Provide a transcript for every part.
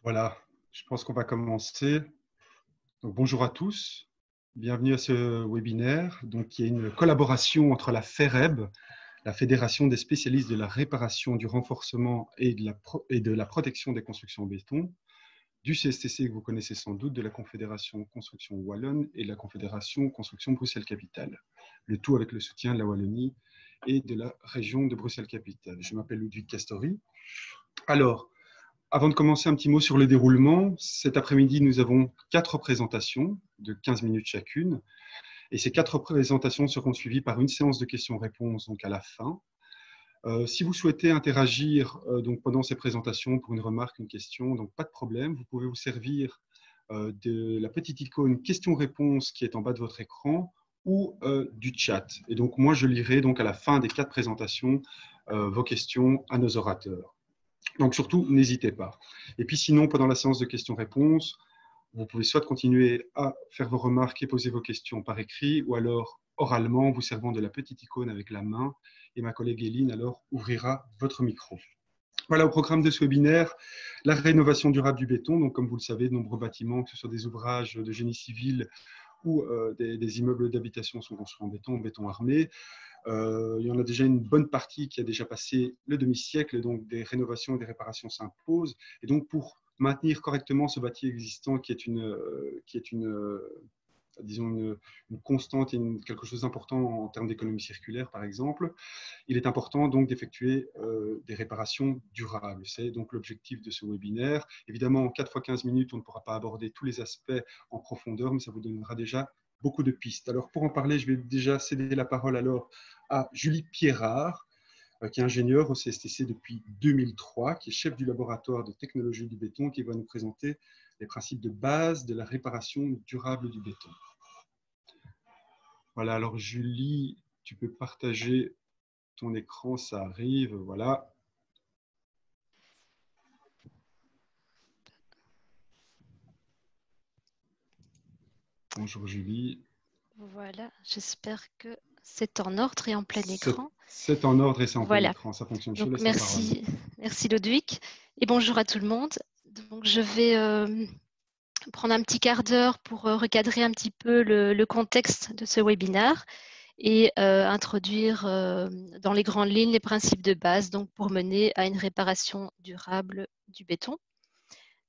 Voilà, je pense qu'on va commencer. Donc, bonjour à tous, bienvenue à ce webinaire. Donc, il y a une collaboration entre la FEREB, la Fédération des spécialistes de la réparation, du renforcement et de la protection des constructions en béton, du CSTC que vous connaissez sans doute, de la Confédération Construction Wallonne et de la Confédération Construction Bruxelles-Capitale. Le tout avec le soutien de la Wallonie et de la région de Bruxelles-Capitale. Je m'appelle Ludwig Castori. Alors, avant de commencer, un petit mot sur le déroulement. Cet après-midi, nous avons 4 présentations de 15 minutes chacune. Et ces 4 présentations seront suivies par une séance de questions-réponses donc à la fin. Si vous souhaitez interagir donc pendant ces présentations pour une remarque, une question, donc pas de problème. Vous pouvez vous servir de la petite icône questions-réponses qui est en bas de votre écran ou du chat. Et donc, moi, je lirai donc à la fin des 4 présentations vos questions à nos orateurs. Donc surtout, n'hésitez pas. Et puis sinon, pendant la séance de questions-réponses, vous pouvez soit continuer à faire vos remarques et poser vos questions par écrit, ou alors oralement, vous servant de la petite icône avec la main, et ma collègue Éline alors ouvrira votre micro. Voilà, au programme de ce webinaire, la rénovation durable du béton. Donc comme vous le savez, de nombreux bâtiments, que ce soit des ouvrages de génie civil ou des immeubles d'habitation sont construits en béton armé. Il y en a déjà une bonne partie qui a déjà passé le demi-siècle, donc des rénovations et des réparations s'imposent. Et donc, pour maintenir correctement ce bâti existant disons une constante et quelque chose d'important en termes d'économie circulaire, par exemple, il est important donc d'effectuer des réparations durables. C'est donc l'objectif de ce webinaire. Évidemment, en 4 fois 15 minutes, on ne pourra pas aborder tous les aspects en profondeur, mais ça vous donnera déjà beaucoup de pistes. Alors, pour en parler, je vais déjà céder la parole alors à Julie Pierrard, qui est ingénieure au CSTC depuis 2003, qui est chef du laboratoire de technologie du béton, qui va nous présenter les principes de base de la réparation durable du béton. Voilà, alors Julie, tu peux partager ton écran, ça arrive, voilà. Bonjour Julie. Voilà, j'espère que c'est en ordre et en plein écran. C'est en ordre et c'est en plein Voilà. écran, ça fonctionne. Je te Donc laisse la parole. merci Ludwig et bonjour à tout le monde. Donc je vais prendre un petit quart d'heure pour recadrer un petit peu le contexte de ce webinaire et introduire dans les grandes lignes les principes de base donc pour mener à une réparation durable du béton.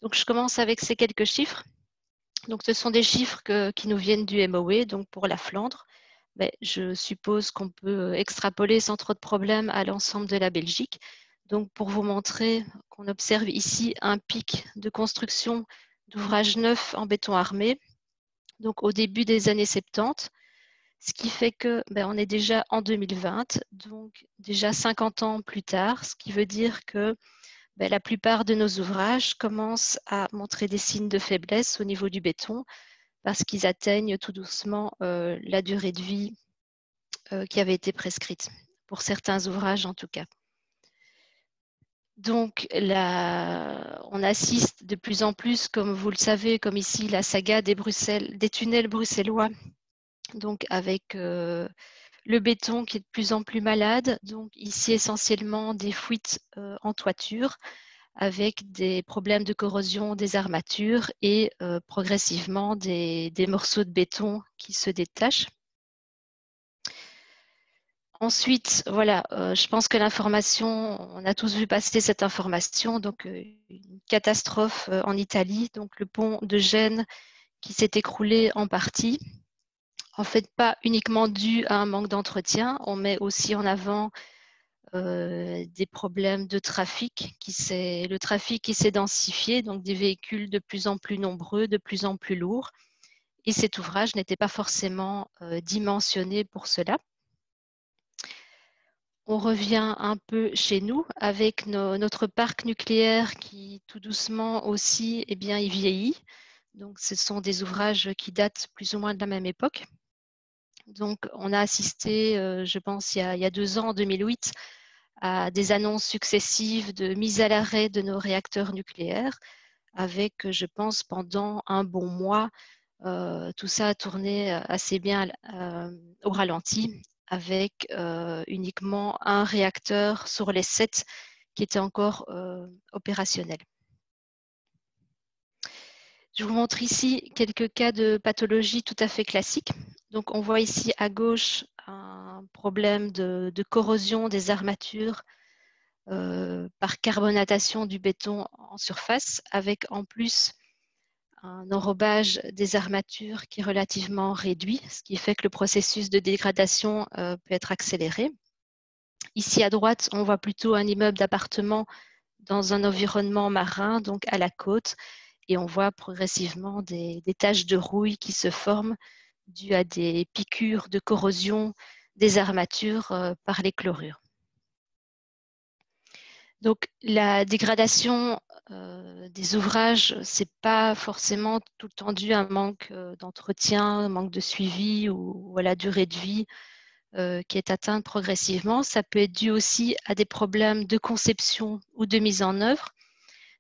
Donc je commence avec ces quelques chiffres. Donc ce sont des chiffres qui nous viennent du MOE, donc pour la Flandre. Mais je suppose qu'on peut extrapoler sans trop de problèmes à l'ensemble de la Belgique. Donc, pour vous montrer qu'on observe ici un pic de construction d'ouvrages neufs en béton armé, donc au début des années 70, ce qui fait que on est déjà en 2020, donc déjà 50 ans plus tard, ce qui veut dire que la plupart de nos ouvrages commencent à montrer des signes de faiblesse au niveau du béton parce qu'ils atteignent tout doucement la durée de vie qui avait été prescrite, pour certains ouvrages en tout cas. Donc, on assiste de plus en plus, comme vous le savez, comme ici, la saga des tunnels bruxellois, donc avec le béton qui est de plus en plus malade. Donc, ici, essentiellement des fuites en toiture, avec des problèmes de corrosion des armatures et progressivement des morceaux de béton qui se détachent. Ensuite, voilà, je pense que l'information, on a tous vu passer cette information, donc une catastrophe en Italie, donc le pont de Gênes qui s'est écroulé en partie. En fait, pas uniquement dû à un manque d'entretien, on met aussi en avant des problèmes de trafic, le trafic qui s'est densifié, donc des véhicules de plus en plus nombreux, de plus en plus lourds, et cet ouvrage n'était pas forcément dimensionné pour cela. On revient un peu chez nous avec notre parc nucléaire qui tout doucement aussi il vieillit. Donc, ce sont des ouvrages qui datent plus ou moins de la même époque. Donc, on a assisté, je pense, il y a 2 ans, en 2008, à des annonces successives de mise à l'arrêt de nos réacteurs nucléaires avec, je pense, pendant un bon mois, tout ça a tourné assez bien au ralenti avec uniquement un réacteur sur les 7 qui était encore opérationnel. Je vous montre ici quelques cas de pathologie tout à fait classiques. Donc, on voit ici à gauche un problème de corrosion des armatures par carbonatation du béton en surface, avec en plus un enrobage des armatures qui est relativement réduit, ce qui fait que le processus de dégradation peut être accéléré. Ici à droite, on voit plutôt un immeuble d'appartement dans un environnement marin, donc à la côte, et on voit progressivement des taches de rouille qui se forment dues à des piqûres de corrosion des armatures par les chlorures. Donc la dégradation des ouvrages, c'est pas forcément tout le temps dû à un manque d'entretien, un manque de suivi ou à la durée de vie qui est atteinte progressivement. Ça peut être dû aussi à des problèmes de conception ou de mise en œuvre.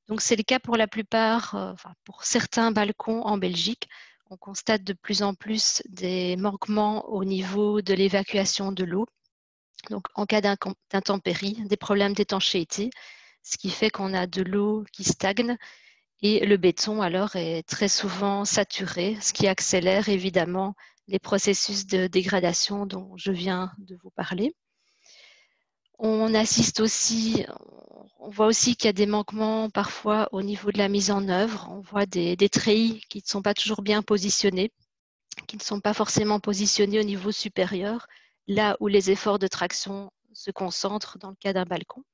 Donc c'est le cas pour la plupart, enfin, pour certains balcons en Belgique. On constate de plus en plus des manquements au niveau de l'évacuation de l'eau. Donc en cas d'intempérie, des problèmes d'étanchéité, ce qui fait qu'on a de l'eau qui stagne et le béton alors est très souvent saturé, ce qui accélère évidemment les processus de dégradation dont je viens de vous parler. On assiste aussi, on voit aussi qu'il y a des manquements parfois au niveau de la mise en œuvre. On voit des treillis qui ne sont pas toujours bien positionnés, qui ne sont pas forcément positionnés au niveau supérieur, là où les efforts de traction se concentrent dans le cas d'un balcon.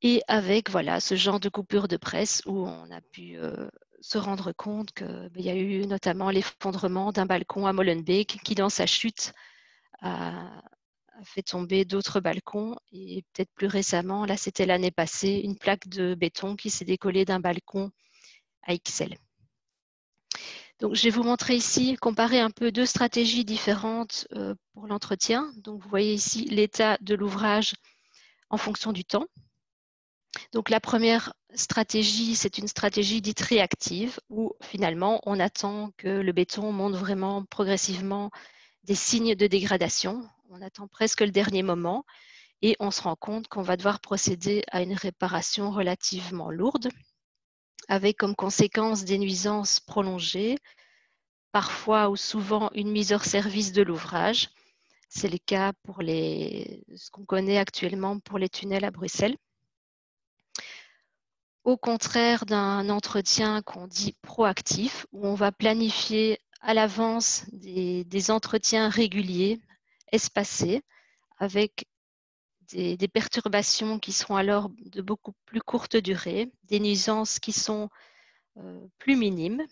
Et avec voilà, ce genre de coupure de presse où on a pu se rendre compte qu'il y a eu notamment l'effondrement d'un balcon à Molenbeek qui, dans sa chute, a fait tomber d'autres balcons. Et peut-être plus récemment, là c'était l'année passée, une plaque de béton qui s'est décollée d'un balcon à Ixelles. Donc, je vais vous montrer ici, comparer un peu deux stratégies différentes pour l'entretien. Donc, vous voyez ici l'état de l'ouvrage en fonction du temps. Donc, la première stratégie, c'est une stratégie dite réactive où finalement, on attend que le béton montre vraiment progressivement des signes de dégradation. On attend presque le dernier moment et on se rend compte qu'on va devoir procéder à une réparation relativement lourde avec comme conséquence des nuisances prolongées, parfois ou souvent une mise hors service de l'ouvrage. C'est le cas pour ce qu'on connaît actuellement pour les tunnels à Bruxelles. Au contraire d'un entretien qu'on dit proactif, où on va planifier à l'avance des entretiens réguliers, espacés, avec des perturbations qui seront alors de beaucoup plus courte durée, des nuisances qui sont plus minimes,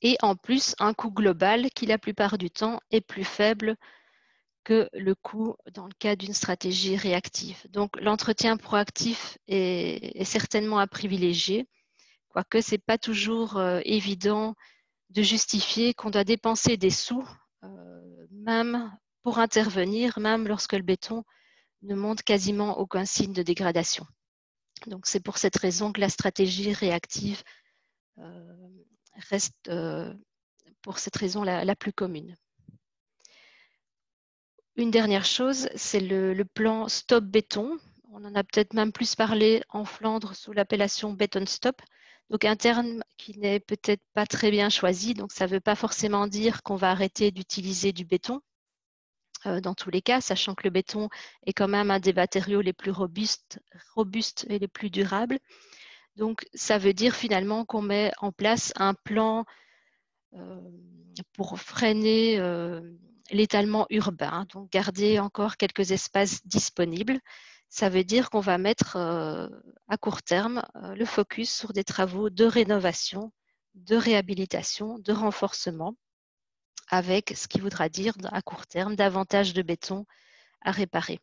et en plus un coût global qui la plupart du temps est plus faible que le coût dans le cas d'une stratégie réactive. Donc l'entretien proactif est certainement à privilégier, quoique ce n'est pas toujours évident de justifier qu'on doit dépenser des sous, même pour intervenir, même lorsque le béton ne montre quasiment aucun signe de dégradation. Donc c'est pour cette raison que la stratégie réactive reste pour cette raison la plus commune. Une dernière chose, c'est le plan Stop Béton. On en a peut-être même plus parlé en Flandre sous l'appellation Béton Stop. Donc un terme qui n'est peut-être pas très bien choisi. Donc ça ne veut pas forcément dire qu'on va arrêter d'utiliser du béton. Dans tous les cas, sachant que le béton est quand même un des matériaux les plus robustes et les plus durables. Donc ça veut dire finalement qu'on met en place un plan pour freiner l'étalement urbain, donc garder encore quelques espaces disponibles. Ça veut dire qu'on va mettre à court terme le focus sur des travaux de rénovation, de réhabilitation, de renforcement, avec ce qui voudra dire à court terme davantage de béton à réparer.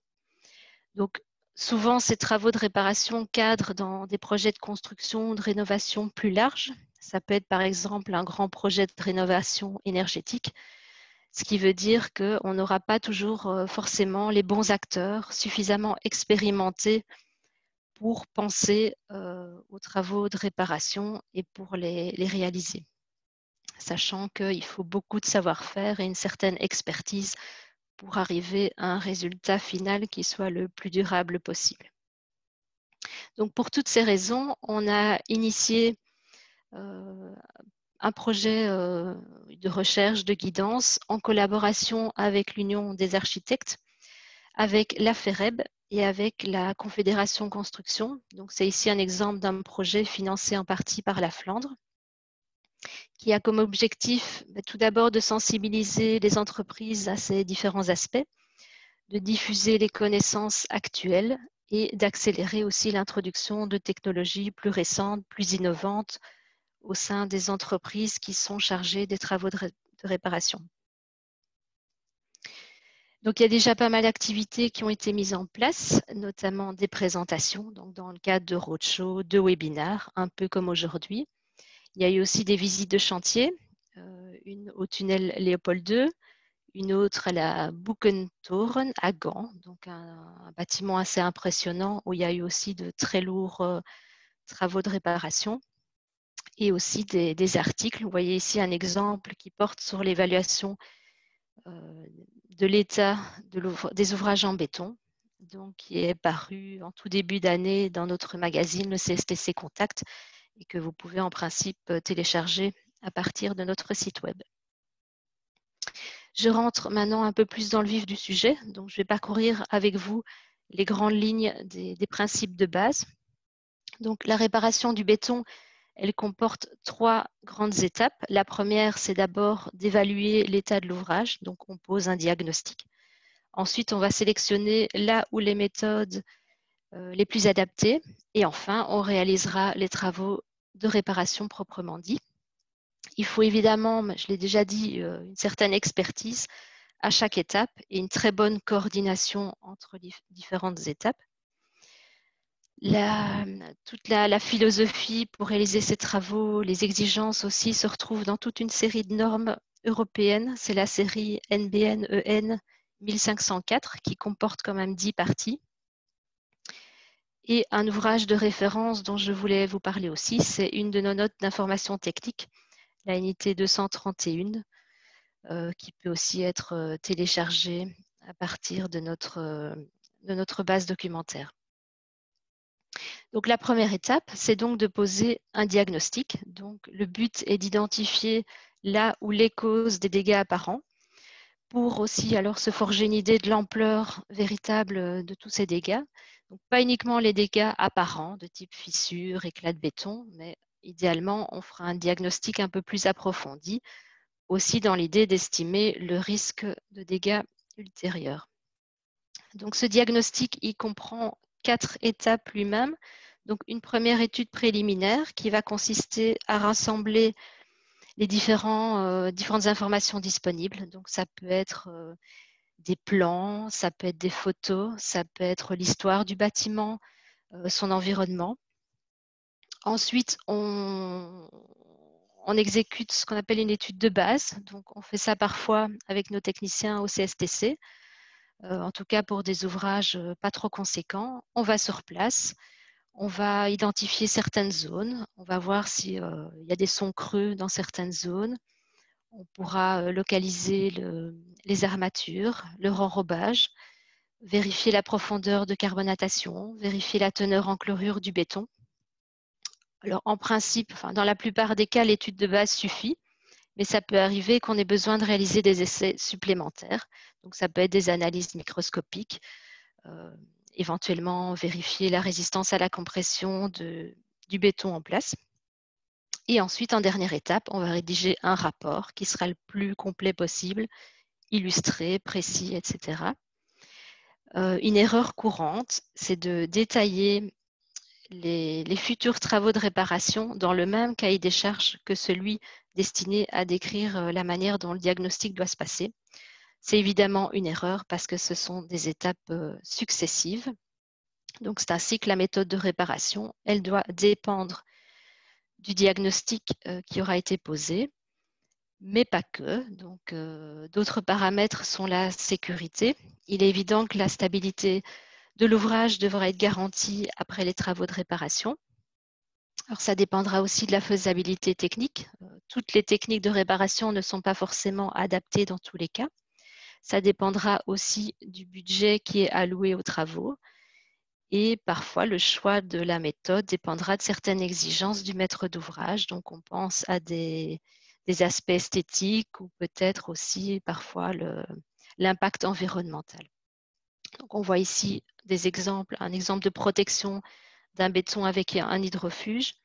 Donc souvent, ces travaux de réparation cadrent dans des projets de construction ou de rénovation plus larges. Ça peut être par exemple un grand projet de rénovation énergétique, ce qui veut dire qu'on n'aura pas toujours forcément les bons acteurs suffisamment expérimentés pour penser aux travaux de réparation et pour les réaliser, sachant qu'il faut beaucoup de savoir-faire et une certaine expertise pour arriver à un résultat final qui soit le plus durable possible. Donc pour toutes ces raisons, on a initié un projet de recherche, de guidance en collaboration avec l'Union des architectes, avec la FEREB et avec la Confédération Construction. Donc, c'est ici un exemple d'un projet financé en partie par la Flandre, qui a comme objectif tout d'abord de sensibiliser les entreprises à ces différents aspects, de diffuser les connaissances actuelles et d'accélérer aussi l'introduction de technologies plus récentes, plus innovantes au sein des entreprises qui sont chargées des travaux de réparation. Donc, il y a déjà pas mal d'activités qui ont été mises en place, notamment des présentations, donc dans le cadre de roadshows, de webinaires, un peu comme aujourd'hui. Il y a eu aussi des visites de chantier, une au tunnel Léopold II, une autre à la Buckentoren à Gand, donc un bâtiment assez impressionnant où il y a eu aussi de très lourds travaux de réparation et aussi des articles. Vous voyez ici un exemple qui porte sur l'évaluation de l'état des ouvrages en béton, donc qui est paru en tout début d'année dans notre magazine, le CSTC Contact, et que vous pouvez en principe télécharger à partir de notre site web. Je rentre maintenant un peu plus dans le vif du sujet, donc je vais parcourir avec vous les grandes lignes des principes de base. Donc la réparation du béton, elle comporte 3 grandes étapes. La première, c'est d'abord d'évaluer l'état de l'ouvrage, donc on pose un diagnostic. Ensuite, on va sélectionner là où les méthodes les plus adaptées. Et enfin, on réalisera les travaux de réparation proprement dit. Il faut évidemment, je l'ai déjà dit, une certaine expertise à chaque étape et une très bonne coordination entre les différentes étapes. Toute la philosophie pour réaliser ces travaux, les exigences aussi se retrouvent dans toute une série de normes européennes. C'est la série NBN-EN 1504 qui comporte quand même 10 parties. Et un ouvrage de référence dont je voulais vous parler aussi, c'est une de nos notes d'information technique, la unité 231, qui peut aussi être téléchargée à partir de notre base documentaire. Donc la première étape, c'est donc de poser un diagnostic. Donc le but est d'identifier là où les causes des dégâts apparents pour aussi alors se forger une idée de l'ampleur véritable de tous ces dégâts. Donc pas uniquement les dégâts apparents de type fissure, éclat de béton, mais idéalement on fera un diagnostic un peu plus approfondi, aussi dans l'idée d'estimer le risque de dégâts ultérieurs. Donc ce diagnostic, il comprend 4 étapes lui-même. Donc une première étude préliminaire qui va consister à rassembler les différentes informations disponibles. Donc ça peut être des plans, ça peut être des photos, ça peut être l'histoire du bâtiment, son environnement. Ensuite, on exécute ce qu'on appelle une étude de base. Donc on fait ça parfois avec nos techniciens au CSTC. En tout cas pour des ouvrages pas trop conséquents. On va sur place, on va identifier certaines zones, on va voir s'il y a des sons creux dans certaines zones. On pourra localiser les armatures, leur enrobage, vérifier la profondeur de carbonatation, vérifier la teneur en chlorure du béton. Alors en principe, dans la plupart des cas, l'étude de base suffit, mais ça peut arriver qu'on ait besoin de réaliser des essais supplémentaires. Donc ça peut être des analyses microscopiques, éventuellement vérifier la résistance à la compression du béton en place. Et ensuite, en dernière étape, on va rédiger un rapport qui sera le plus complet possible, illustré, précis, etc. Une erreur courante, c'est de détailler les futurs travaux de réparation dans le même cahier des charges que celui destiné à décrire la manière dont le diagnostic doit se passer. C'est évidemment une erreur parce que ce sont des étapes successives. Donc, c'est ainsi que la méthode de réparation, elle doit dépendre du diagnostic qui aura été posé, mais pas que. Donc, d'autres paramètres sont la sécurité. Il est évident que la stabilité de l'ouvrage devra être garantie après les travaux de réparation. Alors, ça dépendra aussi de la faisabilité technique. Toutes les techniques de réparation ne sont pas forcément adaptées dans tous les cas. Ça dépendra aussi du budget qui est alloué aux travaux. Et parfois, le choix de la méthode dépendra de certaines exigences du maître d'ouvrage. Donc, on pense à des aspects esthétiques ou peut-être aussi parfois l'impact environnemental. Donc, on voit ici des exemples, un exemple de protection d'un béton avec un hydrofuge.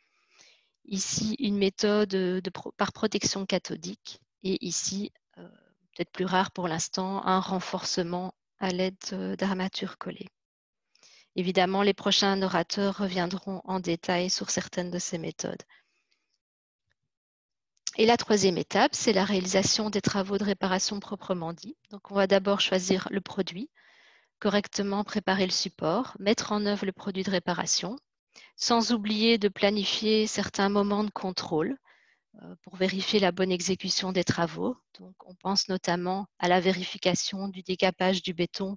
Ici, une méthode par protection cathodique. Et ici, peut-être plus rare pour l'instant, un renforcement à l'aide d'armatures collées. Évidemment, les prochains orateurs reviendront en détail sur certaines de ces méthodes. Et la troisième étape, c'est la réalisation des travaux de réparation proprement dit. Donc, on va d'abord choisir le produit, correctement préparer le support, mettre en œuvre le produit de réparation, sans oublier de planifier certains moments de contrôle pour vérifier la bonne exécution des travaux. Donc, on pense notamment à la vérification du décapage du béton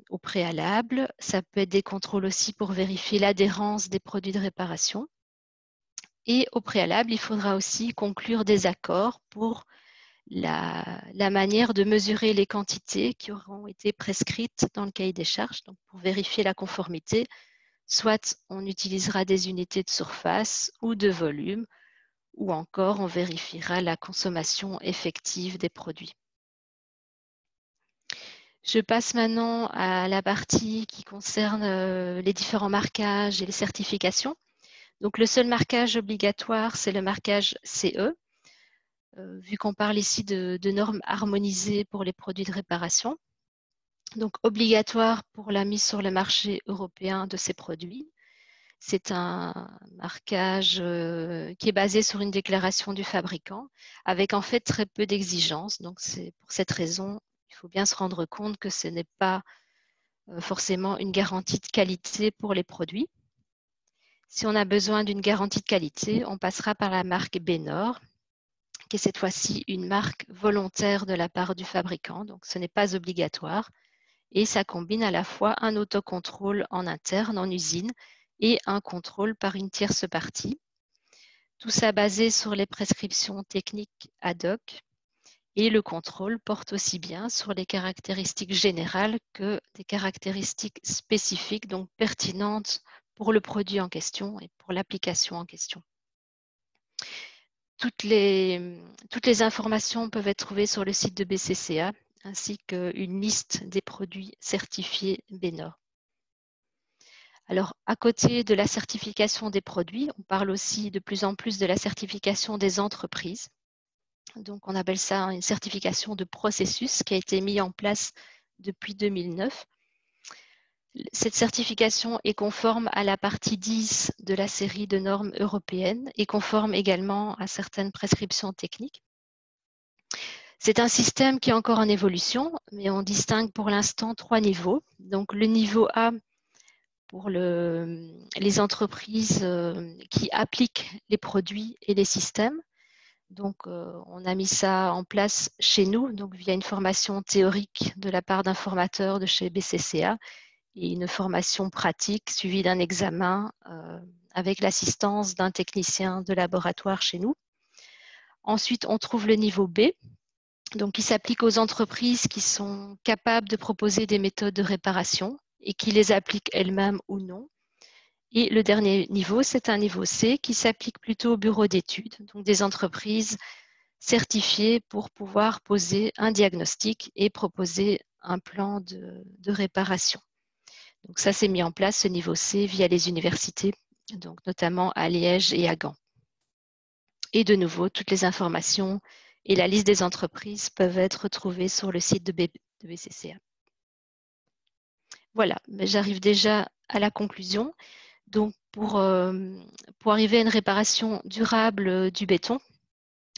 au préalable. Ça peut être des contrôles aussi pour vérifier l'adhérence des produits de réparation. Et au préalable, il faudra aussi conclure des accords pour la manière de mesurer les quantités qui auront été prescrites dans le cahier des charges. Donc, pour vérifier la conformité, soit on utilisera des unités de surface ou de volume, ou encore on vérifiera la consommation effective des produits. Je passe maintenant à la partie qui concerne les différents marquages et les certifications. Donc, le seul marquage obligatoire, c'est le marquage CE, vu qu'on parle ici de normes harmonisées pour les produits de réparation. Donc, obligatoire pour la mise sur le marché européen de ces produits. C'est un marquage qui est basé sur une déclaration du fabricant, avec en fait très peu d'exigences. Donc, c'est pour cette raison, il faut bien se rendre compte que ce n'est pas forcément une garantie de qualité pour les produits. Si on a besoin d'une garantie de qualité, on passera par la marque Benor, qui est cette fois-ci une marque volontaire de la part du fabricant. Donc, ce n'est pas obligatoire. Et ça combine à la fois un autocontrôle en interne, en usine, et un contrôle par une tierce partie. Tout ça basé sur les prescriptions techniques ad hoc. Et le contrôle porte aussi bien sur les caractéristiques générales que des caractéristiques spécifiques, donc pertinentes pour le produit en question et pour l'application en question. Toutes les informations peuvent être trouvées sur le site de BCCA, ainsi qu'une liste des produits certifiés Benor. Alors, à côté de la certification des produits, on parle aussi de plus en plus de la certification des entreprises. Donc, on appelle ça une certification de processus qui a été mise en place depuis 2009. Cette certification est conforme à la partie 10 de la série de normes européennes et conforme également à certaines prescriptions techniques. C'est un système qui est encore en évolution, mais on distingue pour l'instant 3 niveaux. Donc, le niveau A pour les entreprises qui appliquent les produits et les systèmes. Donc, on a mis ça en place chez nous, donc via une formation théorique de la part d'un formateur de chez BCCA et une formation pratique suivie d'un examen avec l'assistance d'un technicien de laboratoire chez nous. Ensuite, on trouve le niveau B, donc qui s'applique aux entreprises qui sont capables de proposer des méthodes de réparation et qui les appliquent elles-mêmes ou non. Et le dernier niveau, c'est un niveau C qui s'applique plutôt au bureau d'études, donc des entreprises certifiées pour pouvoir poser un diagnostic et proposer un plan de réparation. Donc ça, c'est mis en place, ce niveau C, via les universités, donc notamment à Liège et à Gand. Et de nouveau, toutes les informations et la liste des entreprises peuvent être trouvées sur le site de BCCA. Voilà, j'arrive déjà à la conclusion. Donc, pour arriver à une réparation durable du béton,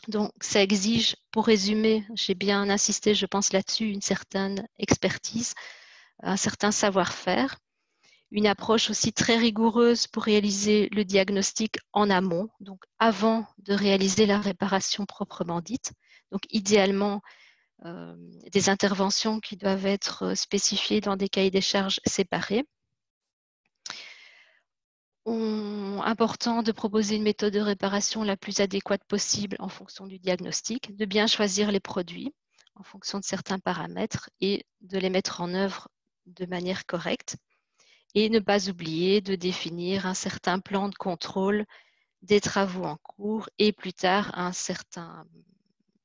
donc ça exige, pour résumer, j'ai bien insisté, je pense là-dessus, une certaine expertise, un certain savoir-faire, une approche aussi très rigoureuse pour réaliser le diagnostic en amont, donc avant de réaliser la réparation proprement dite. Donc, idéalement, des interventions qui doivent être spécifiées dans des cahiers des charges séparés. Important de proposer une méthode de réparation la plus adéquate possible en fonction du diagnostic, de bien choisir les produits en fonction de certains paramètres et de les mettre en œuvre de manière correcte. et ne pas oublier de définir un certain plan de contrôle des travaux en cours et plus tard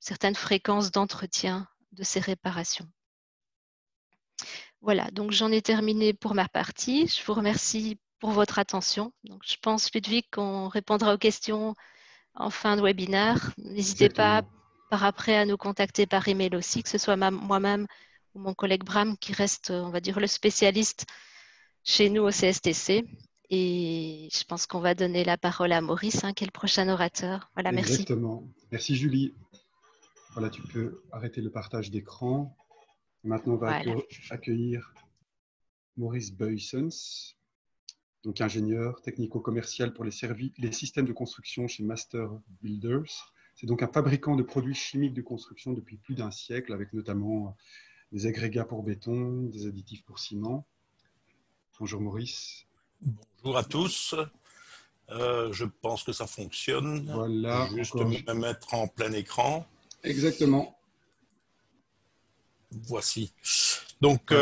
certaines fréquences d'entretien de ces réparations. Voilà, donc j'en ai terminé pour ma partie. Je vous remercie pour votre attention. Donc, je pense, Ludwig, qu'on répondra aux questions en fin de webinaire. N'hésitez pas Exactement. par après à nous contacter par email aussi, que ce soit moi-même ou mon collègue Bram qui reste, on va dire, le spécialiste chez nous au CSTC. Et je pense qu'on va donner la parole à Maurice, qui est le prochain orateur. Voilà, merci. Exactement. Merci Julie. Voilà, tu peux arrêter le partage d'écran. Maintenant, on va Voilà. accueillir Maurice Buysens, donc ingénieur technico-commercial pour les systèmes de construction chez Master Builders. C'est donc un fabricant de produits chimiques de construction depuis plus d'un siècle, avec notamment des agrégats pour béton, des additifs pour ciment. Bonjour Maurice. Bonjour à tous. Je pense que ça fonctionne. Voilà, Juste encore. me mettre en plein écran. Exactement. Voici. Donc,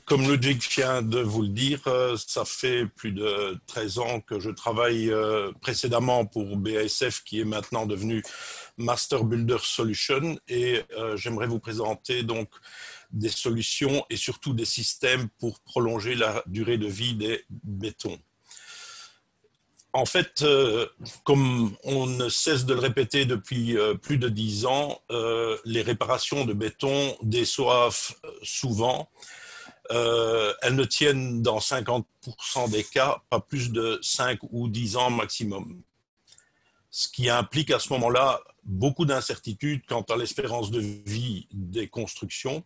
comme Ludwig vient de vous le dire, ça fait plus de 13 ans que je travaille précédemment pour BASF, qui est maintenant devenu Master Builder Solutions, et j'aimerais vous présenter donc des solutions et surtout des systèmes pour prolonger la durée de vie des bétons. En fait, comme on ne cesse de le répéter depuis plus de 10 ans, les réparations de béton déçoivent souvent. Elles ne tiennent dans 50% des cas pas plus de 5 ou 10 ans maximum. Ce qui implique à ce moment-là beaucoup d'incertitudes quant à l'espérance de vie des constructions.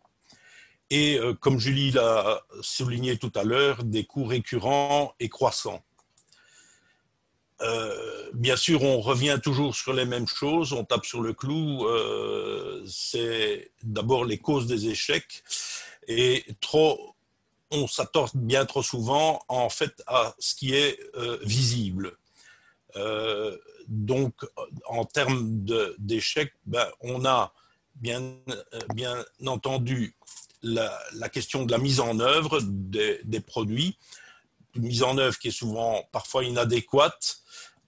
Et comme Julie l'a souligné tout à l'heure, des coûts récurrents et croissants. Bien sûr, on revient toujours sur les mêmes choses, on tape sur le clou. C'est d'abord les causes des échecs, et on s'attarde bien trop souvent en fait à ce qui est visible. Donc, en termes d'échecs, on a bien entendu la question de la mise en œuvre des produits, une mise en œuvre qui est souvent parfois inadéquate,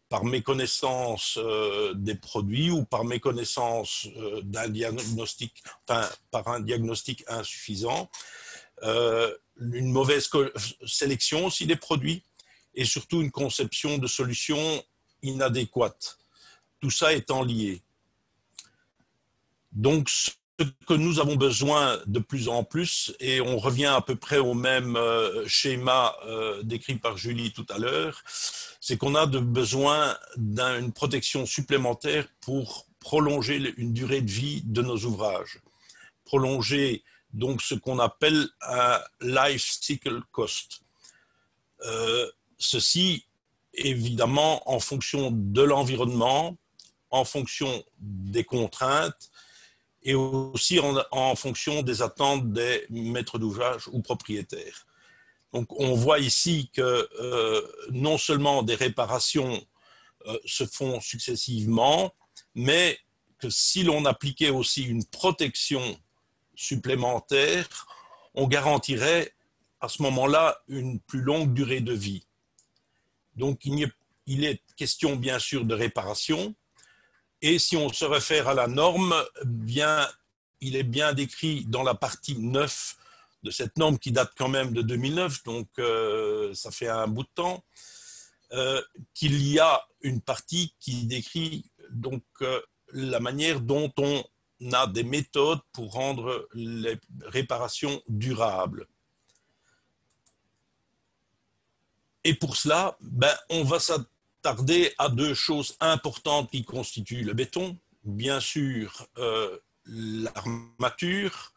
par méconnaissance des produits ou par méconnaissance d'un diagnostic, enfin, par un diagnostic insuffisant, une mauvaise sélection aussi des produits et surtout une conception de solutions inadéquates. Tout ça étant lié. Donc, ce que nous avons besoin de plus en plus, et on revient à peu près au même schéma décrit par Julie tout à l'heure, c'est qu'on a besoin d'une protection supplémentaire pour prolonger une durée de vie de nos ouvrages. Prolonger donc ce qu'on appelle un life cycle cost. Ceci, évidemment, en fonction de l'environnement, en fonction des contraintes, et aussi en fonction des attentes des maîtres d'ouvrage ou propriétaires. Donc on voit ici que non seulement des réparations se font successivement, mais que si l'on appliquait aussi une protection supplémentaire, on garantirait à ce moment-là une plus longue durée de vie. Donc il est question bien sûr de réparation. Et si on se réfère à la norme, bien, il est bien décrit dans la partie 9 de cette norme qui date quand même de 2009, donc ça fait un bout de temps, qu'il y a une partie qui décrit donc la manière dont on a des méthodes pour rendre les réparations durables. Et pour cela, on va s'attarder à deux choses importantes qui constituent le béton. Bien sûr, l'armature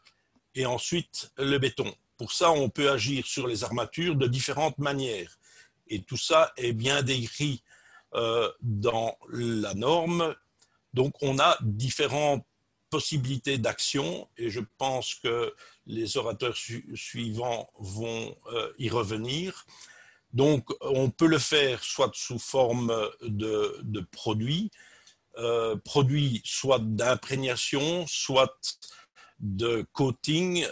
et ensuite le béton. Pour ça, on peut agir sur les armatures de différentes manières. Et tout ça est bien décrit dans la norme. Donc, on a différentes possibilités d'action et je pense que les orateurs suivants vont y revenir. Donc, on peut le faire soit sous forme de produits, soit d'imprégnation, soit de coating,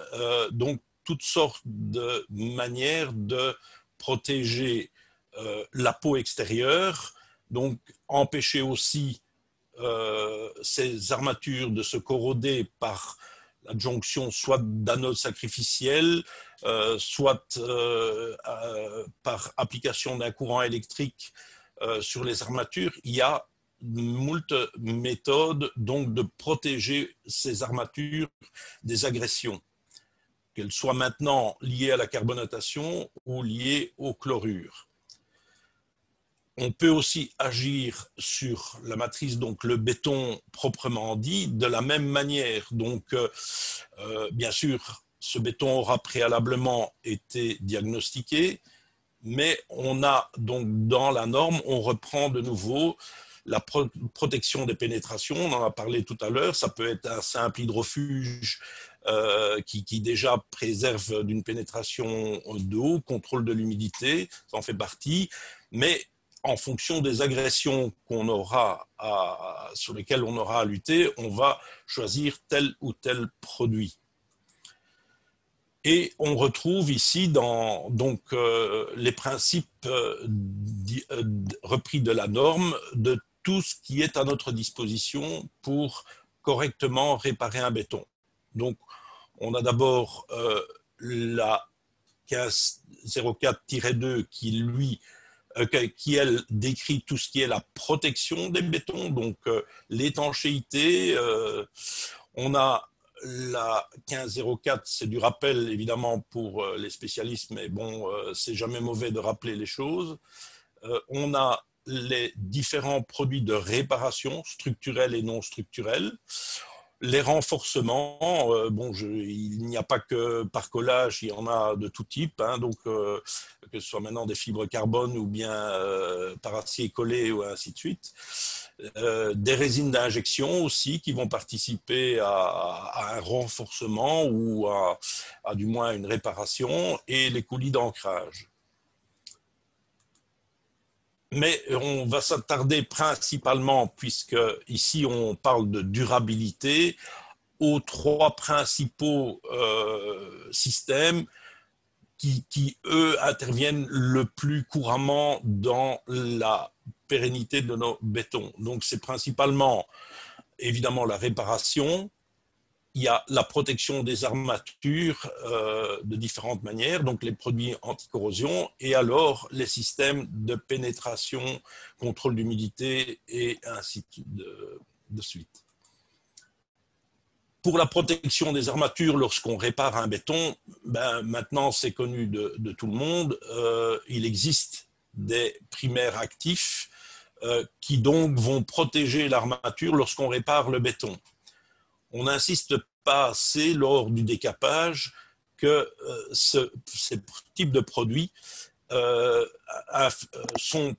donc toutes sortes de manières de protéger la peau extérieure, donc empêcher aussi ces armatures de se corroder par l'adjonction soit d'anodes sacrificielles, soit par application d'un courant électrique sur les armatures. Il y a moult méthodes donc de protéger ces armatures des agressions, qu'elles soient maintenant liées à la carbonatation ou liées au chlorure. On peut aussi agir sur la matrice, donc le béton proprement dit, de la même manière. Donc, bien sûr, ce béton aura préalablement été diagnostiqué, mais on a donc dans la norme, on reprend de nouveau la protection des pénétrations. On en a parlé tout à l'heure. Ça peut être un simple hydrofuge qui déjà préserve d'une pénétration d'eau, contrôle de l'humidité, ça en fait partie, mais en fonction des agressions qu'on aura sur lesquelles on aura à lutter, on va choisir tel ou tel produit. Et on retrouve ici donc, les principes repris de la norme de tout ce qui est à notre disposition pour correctement réparer un béton. Donc, on a d'abord la 1504-2 qui, elle, décrit tout ce qui est la protection des bétons, donc l'étanchéité. On a la 1504, c'est du rappel, évidemment, pour les spécialistes, mais bon, c'est jamais mauvais de rappeler les choses. On a les différents produits de réparation, structurels et non structurels. Les renforcements, il n'y a pas que par collage, il y en a de tout type, hein, donc que ce soit maintenant des fibres carbone ou bien par acier collé ou ainsi de suite. Des résines d'injection aussi qui vont participer à un renforcement ou à du moins une réparation, et les coulis d'ancrage. Mais on va s'attarder principalement, puisque ici on parle de durabilité, aux trois principaux systèmes qui, eux, interviennent le plus couramment dans la pérennité de nos bétons. Donc c'est principalement, évidemment, la réparation. Il y a la protection des armatures de différentes manières, donc les produits anti-corrosion, et alors les systèmes de pénétration, contrôle d'humidité et ainsi de suite. Pour la protection des armatures, lorsqu'on répare un béton, maintenant c'est connu de tout le monde, il existe des primaires actifs qui donc vont protéger l'armature lorsqu'on répare le béton. On n'insiste pas assez lors du décapage que ces types de produits sont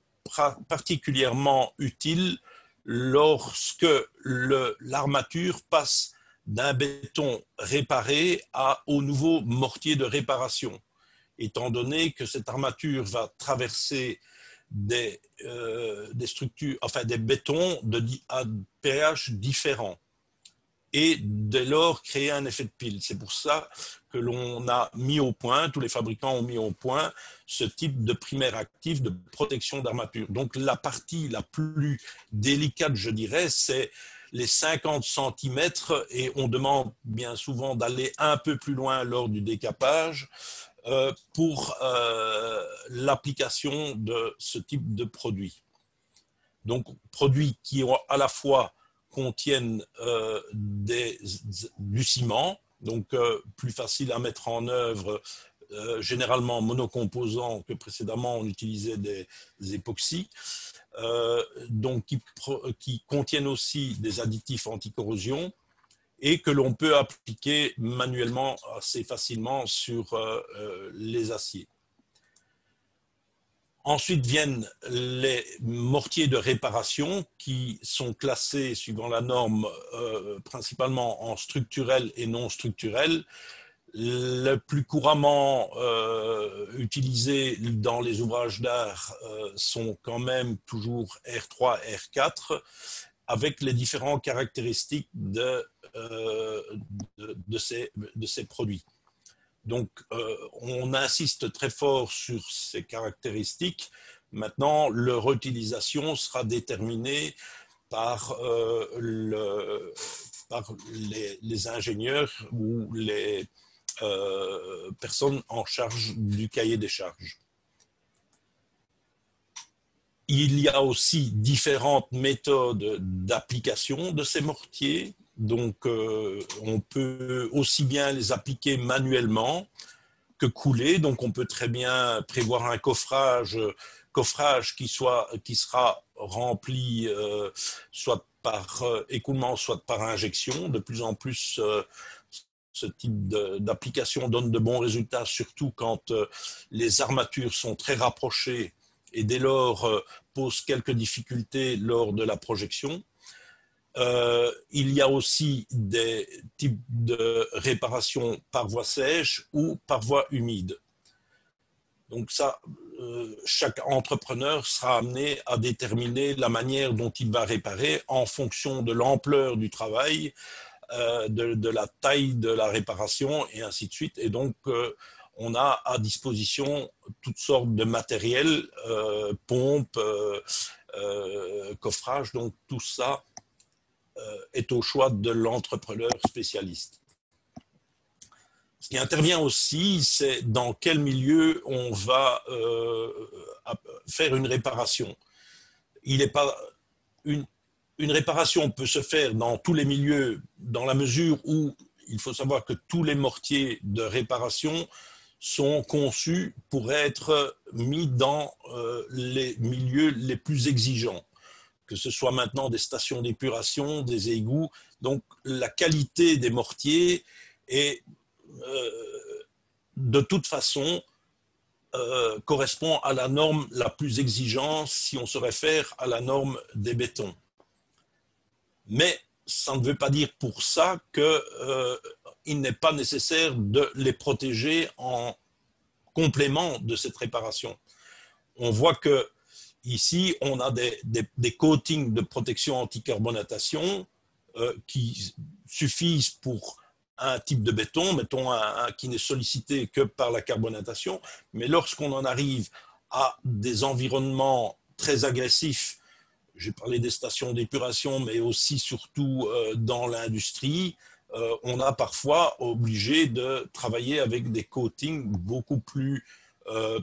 particulièrement utiles lorsque l'armature passe d'un béton réparé au nouveau mortier de réparation, étant donné que cette armature va traverser des structures, enfin des bétons à pH différents, et dès lors créer un effet de pile. C'est pour ça que l'on a mis au point, tous les fabricants ont mis au point ce type de primaire actif de protection d'armature. Donc la partie la plus délicate, je dirais, c'est les 50 cm, et on demande bien souvent d'aller un peu plus loin lors du décapage pour l'application de ce type de produit. Donc produits qui ont à la fois contiennent du ciment, donc plus facile à mettre en œuvre, généralement monocomposants, que précédemment on utilisait des époxys, donc qui contiennent aussi des additifs anti-corrosion et que l'on peut appliquer manuellement assez facilement sur les aciers. Ensuite viennent les mortiers de réparation qui sont classés suivant la norme principalement en structurel et non structurel. Le plus couramment utilisés dans les ouvrages d'art sont quand même toujours R3, R4, avec les différentes caractéristiques de ces produits. Donc, on insiste très fort sur ces caractéristiques. Maintenant, leur utilisation sera déterminée par, les ingénieurs ou les personnes en charge du cahier des charges. Il y a aussi différentes méthodes d'application de ces mortiers. Donc, on peut aussi bien les appliquer manuellement que couler. Donc, on peut très bien prévoir un coffrage qui sera rempli soit par écoulement, soit par injection. De plus en plus, ce type d'application donne de bons résultats, surtout quand les armatures sont très rapprochées et dès lors pose quelques difficultés lors de la projection. Il y a aussi des types de réparation par voie sèche ou par voie humide. Donc ça, chaque entrepreneur sera amené à déterminer la manière dont il va réparer en fonction de l'ampleur du travail, de la taille de la réparation et ainsi de suite. Et donc, on a à disposition toutes sortes de matériel, pompes, coffrage, donc tout ça est au choix de l'entrepreneur spécialiste. Ce qui intervient aussi, c'est dans quel milieu on va faire une réparation. Il n'est pas une réparation peut se faire dans tous les milieux, dans la mesure où il faut savoir que tous les mortiers de réparation sont conçus pour être mis dans les milieux les plus exigeants, que ce soit maintenant des stations d'épuration, des égouts. Donc la qualité des mortiers est de toute façon correspond à la norme la plus exigeante si on se réfère à la norme des bétons. Mais ça ne veut pas dire pour ça qu'il n'est pas nécessaire de les protéger en complément de cette réparation. On voit que ici, on a des coatings de protection anticarbonatation qui suffisent pour un type de béton, mettons un qui n'est sollicité que par la carbonatation, mais lorsqu'on en arrive à des environnements très agressifs, j'ai parlé des stations d'épuration, mais aussi surtout dans l'industrie, on a parfois obligé de travailler avec des coatings beaucoup plus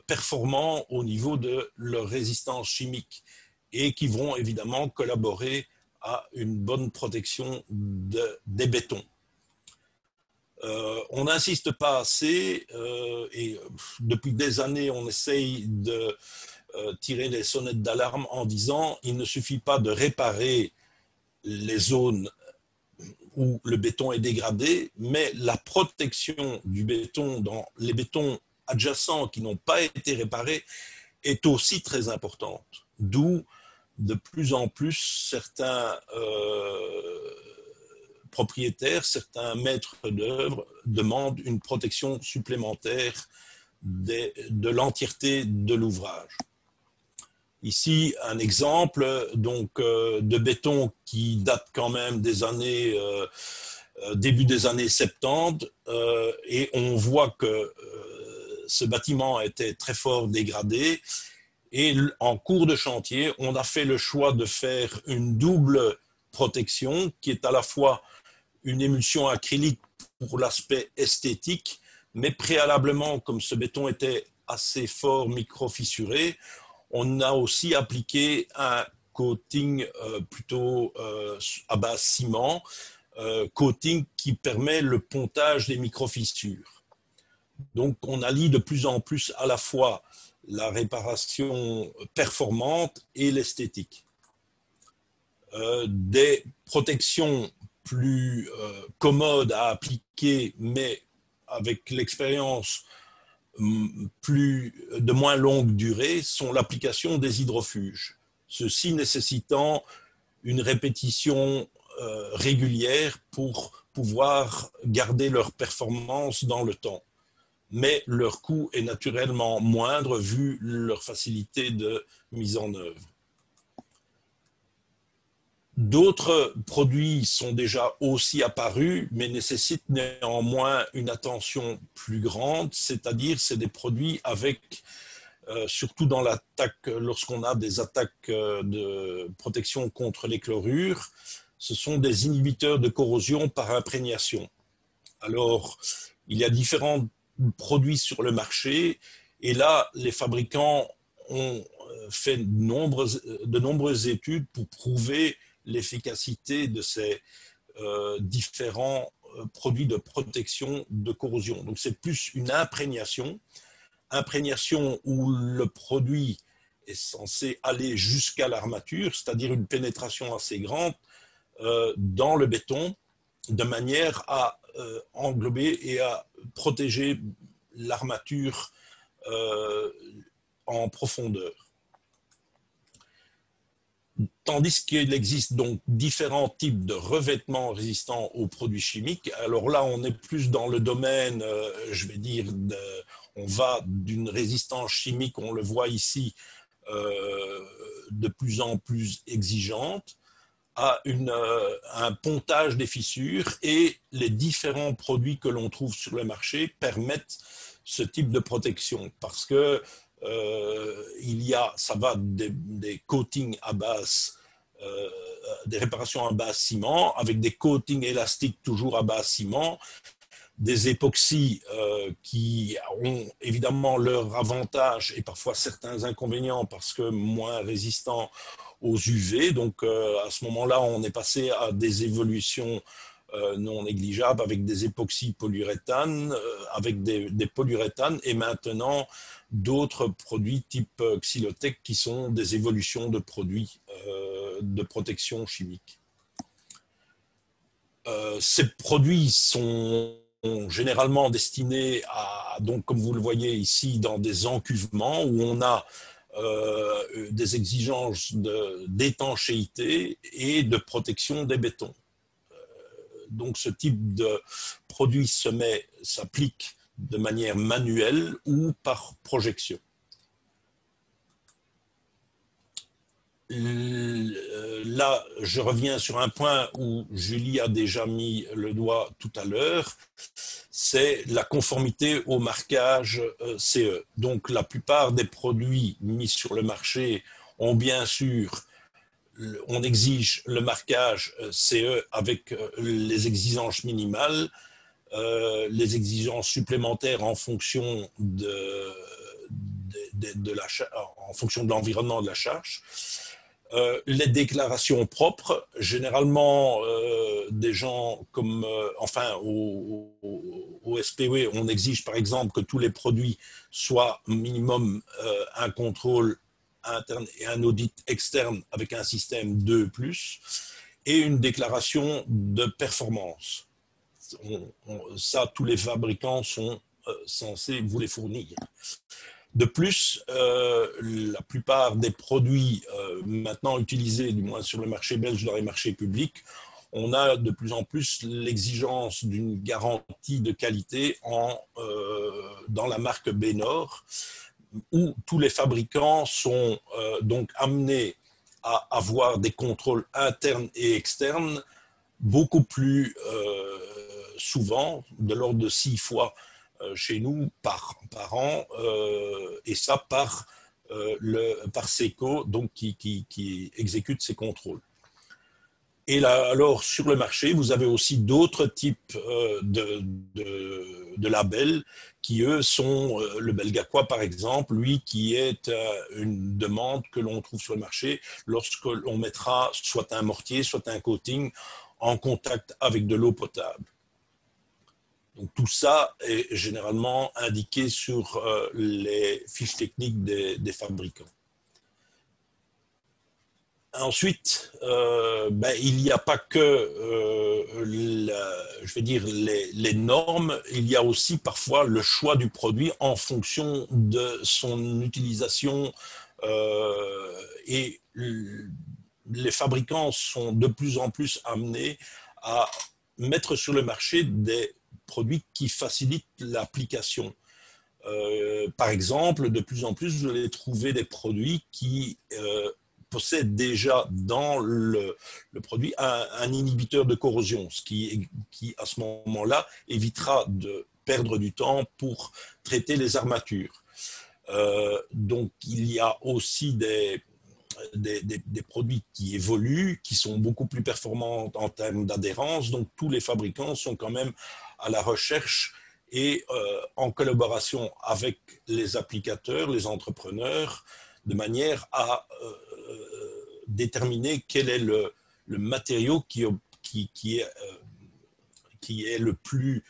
performants au niveau de leur résistance chimique et qui vont évidemment collaborer à une bonne protection des bétons. On n'insiste pas assez et depuis des années on essaye de tirer les sonnettes d'alarme en disant il ne suffit pas de réparer les zones où le béton est dégradé, mais la protection du béton dans les bétons adjacents qui n'ont pas été réparés est aussi très importante. D'où de plus en plus certains propriétaires, certains maîtres d'œuvre demandent une protection supplémentaire de l'entièreté de l'ouvrage. Ici, un exemple donc, de béton qui date quand même des années, début des années 70, et on voit que ce bâtiment était très fort dégradé, et en cours de chantier, on a fait le choix de faire une double protection qui est à la fois une émulsion acrylique pour l'aspect esthétique, mais préalablement, comme ce béton était assez fort micro-fissuré, on a aussi appliqué un coating plutôt à base ciment, coating qui permet le pontage des micro-fissures. Donc on allie de plus en plus à la fois la réparation performante et l'esthétique. Des protections plus commodes à appliquer, mais avec l'expérience de moins longue durée, sont l'application des hydrofuges. Ceci nécessitant une répétition régulière pour pouvoir garder leur performance dans le temps. Mais leur coût est naturellement moindre vu leur facilité de mise en œuvre. D'autres produits sont déjà aussi apparus, mais nécessitent néanmoins une attention plus grande, c'est-à-dire c'est des produits avec, surtout dans l'attaque, lorsqu'on a des attaques de protection contre les chlorures, ce sont des inhibiteurs de corrosion par imprégnation. Alors, il y a différents produits sur le marché, et là, les fabricants ont fait de nombreuses études pour prouver l'efficacité de ces différents produits de protection de corrosion. Donc, c'est plus une imprégnation où le produit est censé aller jusqu'à l'armature, c'est-à-dire une pénétration assez grande dans le béton, de manière à englober et à protéger l'armature en profondeur. Tandis qu'il existe donc différents types de revêtements résistants aux produits chimiques. Alors là, on est plus dans le domaine, je vais dire, on va d'une résistance chimique, on le voit ici, de plus en plus exigeante, à un pontage des fissures, et les différents produits que l'on trouve sur le marché permettent ce type de protection, parce que ça va des coatings à base, des réparations à base ciment, avec des coatings élastiques toujours à base ciment, des époxys qui ont évidemment leur avantage et parfois certains inconvénients parce que moins résistants aux UV. Donc à ce moment-là, on est passé à des évolutions non négligeables avec des époxys polyuréthane, avec des polyuréthanes, et maintenant d'autres produits type Xylotech qui sont des évolutions de produits de protection chimique. Ces produits sont généralement destinés à, donc comme vous le voyez ici, dans des encuvements où on a des exigences d'étanchéité et de protection des bétons. Donc ce type de produit s'applique de manière manuelle ou par projection. Là, je reviens sur un point où Julie a déjà mis le doigt tout à l'heure, c'est la conformité au marquage CE. Donc la plupart des produits mis sur le marché ont bien sûr, on exige le marquage CE avec les exigences minimales, les exigences supplémentaires en fonction en fonction de l'environnement de la charge. Les déclarations propres, généralement des gens comme, au SPE, on exige par exemple que tous les produits soient minimum un contrôle interne et un audit externe avec un système 2+, et une déclaration de performance. Ça, tous les fabricants sont censés vous les fournir. De plus, la plupart des produits maintenant utilisés, du moins sur le marché belge, dans les marchés publics, on a de plus en plus l'exigence d'une garantie de qualité dans la marque Bénor, où tous les fabricants sont donc amenés à avoir des contrôles internes et externes beaucoup plus souvent, de l'ordre de 6 fois chez nous par an, et ça par SECO, donc qui exécute ces contrôles. Et là, alors, sur le marché, vous avez aussi d'autres types de labels qui, eux, sont le Belgaqua, par exemple, lui, qui est une demande que l'on trouve sur le marché lorsque l'on mettra soit un mortier, soit un coating en contact avec de l'eau potable. Donc, tout ça est généralement indiqué sur les fiches techniques des fabricants. Ensuite, il n'y a pas que je vais dire les normes, il y a aussi parfois le choix du produit en fonction de son utilisation, et les fabricants sont de plus en plus amenés à mettre sur le marché des produits qui facilitent l'application. Par exemple, de plus en plus, vous allez trouver des produits qui possède déjà dans le produit un inhibiteur de corrosion, ce qui à ce moment-là évitera de perdre du temps pour traiter les armatures. Donc il y a aussi des produits qui évoluent, qui sont beaucoup plus performants en termes d'adhérence. Donc tous les fabricants sont quand même à la recherche et en collaboration avec les applicateurs, les entrepreneurs, de manière à déterminer quel est le matériau qui est le plus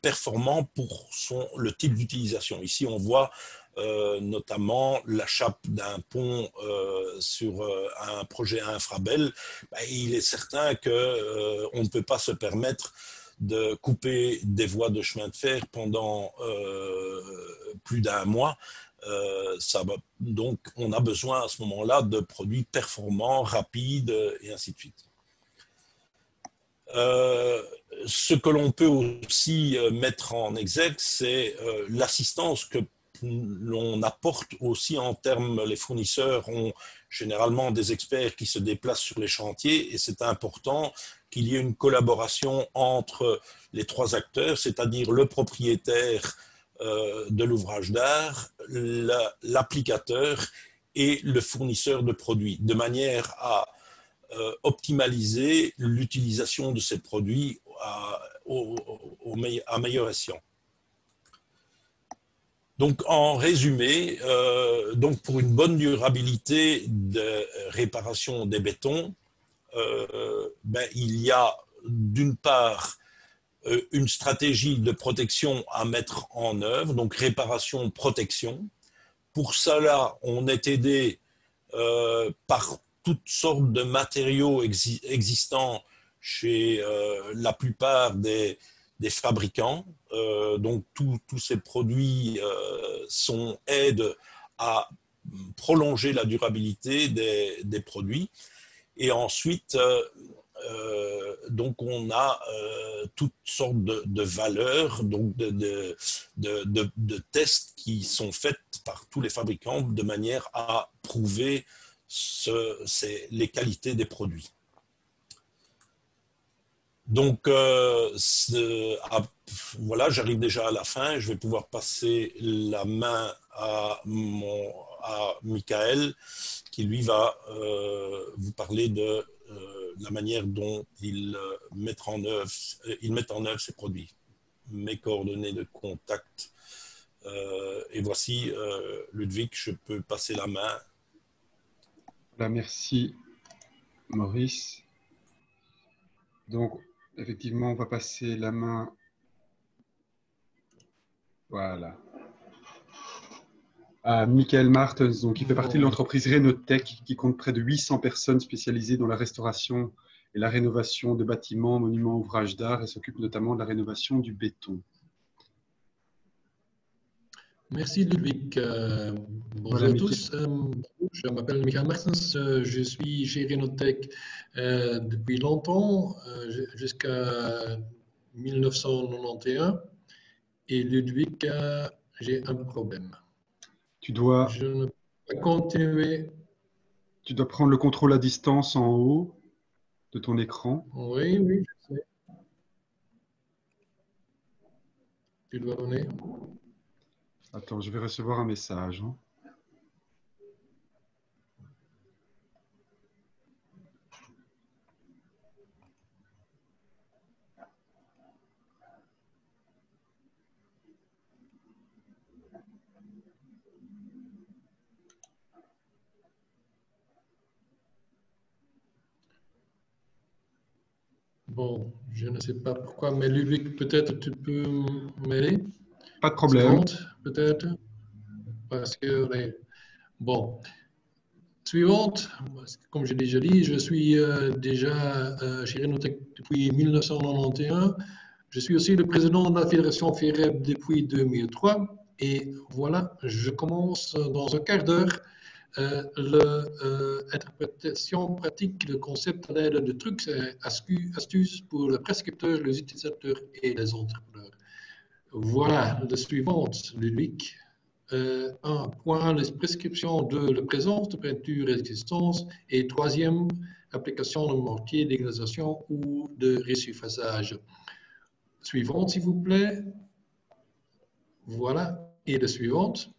performant pour le type d'utilisation. Ici, on voit notamment la chape d'un pont sur un projet infrabel. Il est certain qu'on ne peut pas se permettre de couper des voies de chemin de fer pendant plus d'un mois. Donc, on a besoin à ce moment-là de produits performants, rapides, et ainsi de suite. Ce que l'on peut aussi mettre en exergue, c'est l'assistance que l'on apporte aussi en termes, les fournisseurs ont généralement des experts qui se déplacent sur les chantiers et c'est important qu'il y ait une collaboration entre les trois acteurs, c'est-à-dire le propriétaire de l'ouvrage d'art, l'applicateur et le fournisseur de produits, de manière à optimaliser l'utilisation de ces produits à meilleur escient. Donc, en résumé, donc pour une bonne durabilité de réparation des bétons, il y a d'une part une stratégie de protection à mettre en œuvre, donc réparation-protection. Pour cela, on est aidé par toutes sortes de matériaux existants chez la plupart des fabricants. Donc, tous ces produits aident à prolonger la durabilité des produits. Et ensuite, donc on a toutes sortes de valeurs, donc de tests qui sont faits par tous les fabricants de manière à prouver les qualités des produits. Donc, voilà, j'arrive déjà à la fin. Je vais pouvoir passer la main à Michael, qui lui va vous parler de la manière dont il met en œuvre ces produits. Mes coordonnées de contact. Et voici, Ludwig, je peux passer la main. Voilà, merci, Maurice. Donc, effectivement, on va passer la main. Voilà. À Michael Martens, donc, qui fait partie de l'entreprise Renotech, qui compte près de 800 personnes spécialisées dans la restauration et la rénovation de bâtiments, monuments, ouvrages d'art et s'occupe notamment de la rénovation du béton. Merci Ludwig. Bonjour voilà, à tous. Je m'appelle Michael Martens. Je suis chez Renotech depuis longtemps, jusqu'à 1991. Et Ludwig, j'ai un problème. Je ne peux pas continuer. Tu dois prendre le contrôle à distance en haut de ton écran. Oui, je sais. Tu dois donner. Attends, je vais recevoir un message. Bon, je ne sais pas pourquoi, mais Ludwig, peut-être tu peux m'aider. Pas de problème. Peut-être. Parce que, bon. Suivante, comme j'ai déjà dit, je suis déjà chez Renotech depuis 1991. Je suis aussi le président de la Fédération FEREB depuis 2003. Et voilà, je commence dans un quart d'heure l'interprétation pratique, le concept à l'aide de trucs et astuces pour les prescripteurs, les utilisateurs et les entrepreneurs. Voilà, la suivante, Ludwig. un point, les prescriptions de la présence de peinture et d'existence. Et troisième, application de mortier, d'égalisation ou de resurfaçage. Suivante, s'il vous plaît. Voilà. Et la suivante.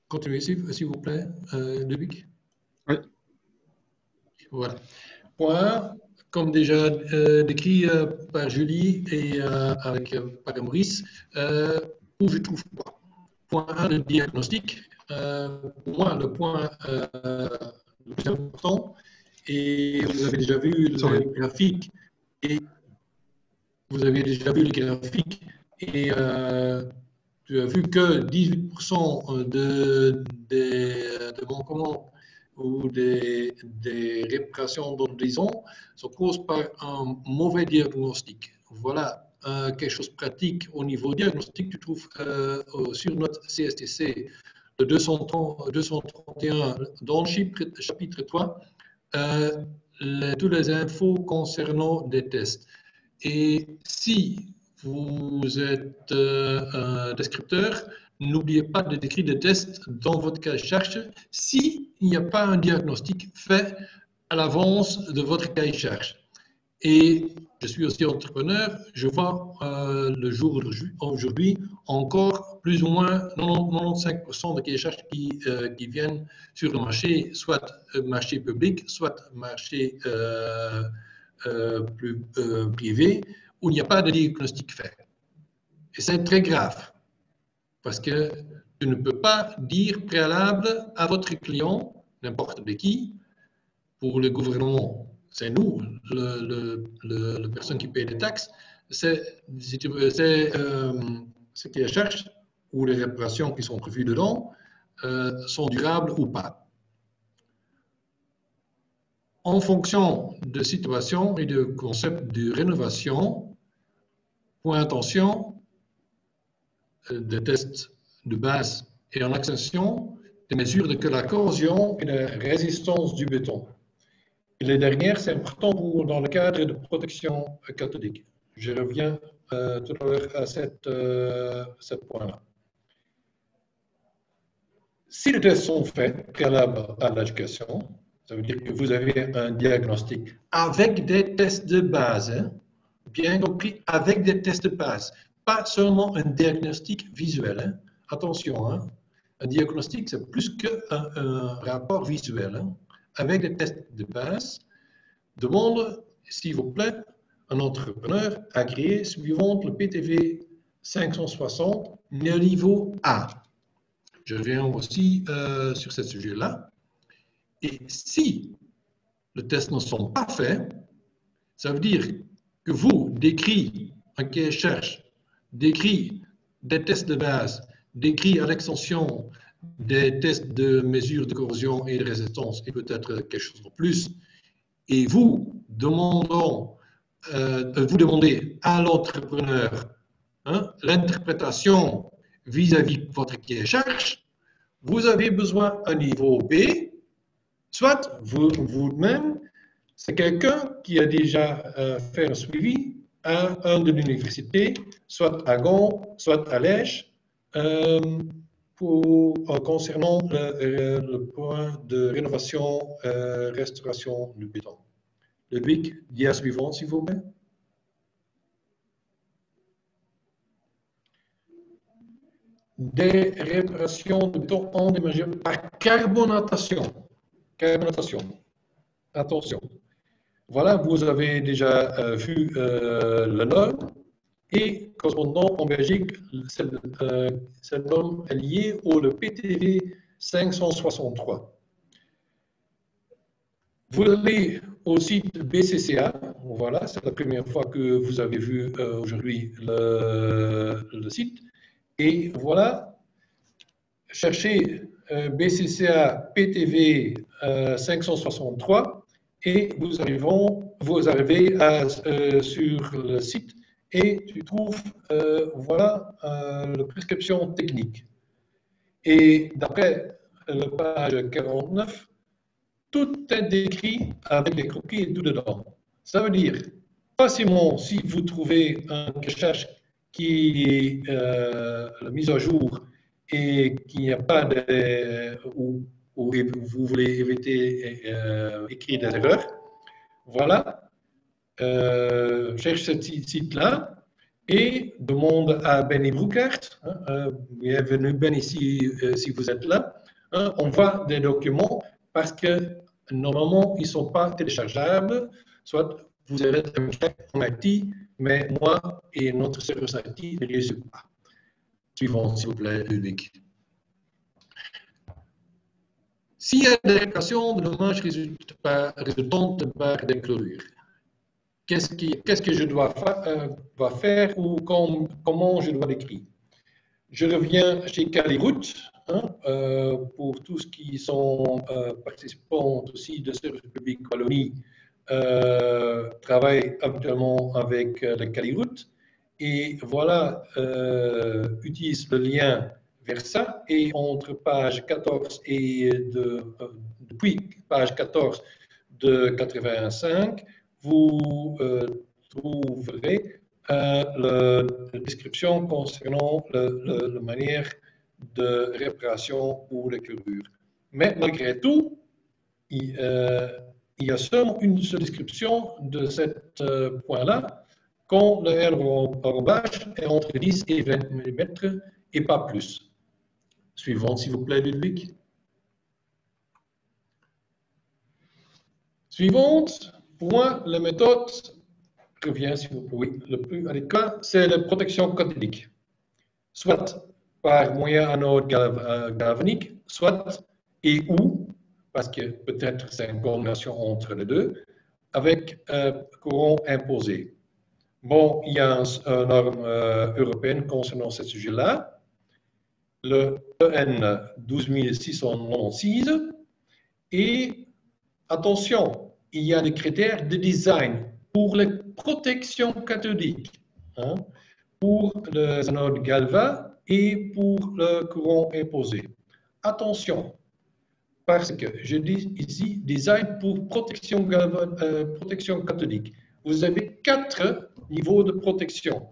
Continuez, s'il vous plaît, Ludovic. Oui. Voilà. Point, comme déjà décrit par Julie et par Maurice, où je trouve quoi. Point 1, le diagnostic. Pour moi, le point le plus important, et vous avez déjà vu le graphique, et vous avez déjà vu le graphique, et tu as vu que 18% de manquements ou des réparations d'horizon se causent par un mauvais diagnostic. Voilà quelque chose de pratique au niveau diagnostic. Tu trouves sur notre CSTC le 231 dans le chapitre 3 toutes les infos concernant des tests. Et si vous êtes un descripteur, n'oubliez pas de décrire des tests dans votre cahier de charge s'il n'y a pas un diagnostic fait à l'avance de votre cahier de charge. Et je suis aussi entrepreneur, je vois le jour d'aujourd'hui encore plus ou moins 95% de cahiers de charge qui viennent sur le marché, soit marché public, soit marché privé, où il n'y a pas de diagnostic fait. Et c'est très grave, parce que tu ne peux pas dire préalable à votre client, n'importe de qui, pour le gouvernement, c'est nous, la personne qui paye les taxes, c'est ce qui est charge ou les réparations qui sont prévues dedans sont durables ou pas. En fonction de situation et de concept de rénovation, point attention, des tests de base et en accession, des mesures de la corrosion et de résistance du béton. Et les dernières, c'est important dans le cadre de protection cathodique. Je reviens tout à l'heure à ce point-là. Si les tests sont faits préalables à l'éducation, ça veut dire que vous avez un diagnostic avec des tests de base, hein, bien compris, avec des tests de base, pas seulement un diagnostic visuel. Hein. Attention, hein. Un diagnostic, c'est plus qu'un rapport visuel. Hein. Avec des tests de base, demande, s'il vous plaît, un entrepreneur agréé suivant le PTV 560 niveau A. Je reviens aussi sur ce sujet-là. Et si les tests ne sont pas faits, ça veut dire que vous décrivez un cahier de charge, décrit des tests de base, décrit à l'extension des tests de mesure de corrosion et de résistance et peut-être quelque chose de plus, et vous demandez à l'entrepreneur l'interprétation vis-à-vis de votre cahier de charge, vous avez besoin d'un niveau B, soit vous-même, c'est quelqu'un qui a déjà fait un suivi à un de l'université, soit à Gand, soit à Liège, concernant le point de rénovation, restauration du béton. Ludwig, dia suivant, s'il vous plaît. Des réparations de béton endommagé par carbonatation. Carbonatation. Attention. Voilà, vous avez déjà vu la norme. Et correspondant en Belgique, cette norme est liée au PTV 563. Vous allez au site BCCA, voilà, c'est la première fois que vous avez vu aujourd'hui le site. Et voilà, cherchez BCCA PTV 563 et vous arrivez sur le site. Et tu trouves, voilà, la prescription technique. Et d'après la page 49, tout est décrit avec des croquis et tout dedans. Ça veut dire, facilement, si vous trouvez un cache qui est la mise à jour et qu'il n'y a pas de... où vous voulez éviter écrire des erreurs, voilà, cherche ce site-là et demande à Benny Broeckert, bienvenue Ben ici si vous êtes là, on voit des documents parce que normalement ils ne sont pas téléchargeables, soit vous avez un chèque en IT, mais moi et notre service IT ne les ont pas. Suivant, s'il vous plaît, Ludovic. S'il y a des réparations de dommages résultantes par des chlorures, qu'est-ce que je dois faire ou comment je dois l'écrire? Je reviens chez Caliroute pour tous ceux qui sont participants aussi de Service public Wallonie, travaillent actuellement avec le Caliroute et voilà, utilise le lien vers ça et entre page 14 et depuis page 14 de 85, vous trouverez la description concernant la manière de réparation pour les chlorures. Mais malgré tout, il y a seulement une seule description de ce point-là quand le enrobage est entre 10 et 20 mm et pas plus. Suivant, s'il vous plaît, Ludwig. Suivante, pour moi, la méthode revient, s'il vous plaît, oui, le plus adéquat, c'est la protection cathodique. Soit par moyen anode galvanique, soit et ou, parce que peut-être c'est une combinaison entre les deux, avec courant imposé. Bon, il y a une norme européenne concernant ce sujet-là, le EN 12696, et attention, il y a des critères de design pour les protections cathodiques, pour les anodes galva et pour le courant imposé. Attention, parce que je dis ici design pour protection cathodique. Vous avez 4 niveaux de protection.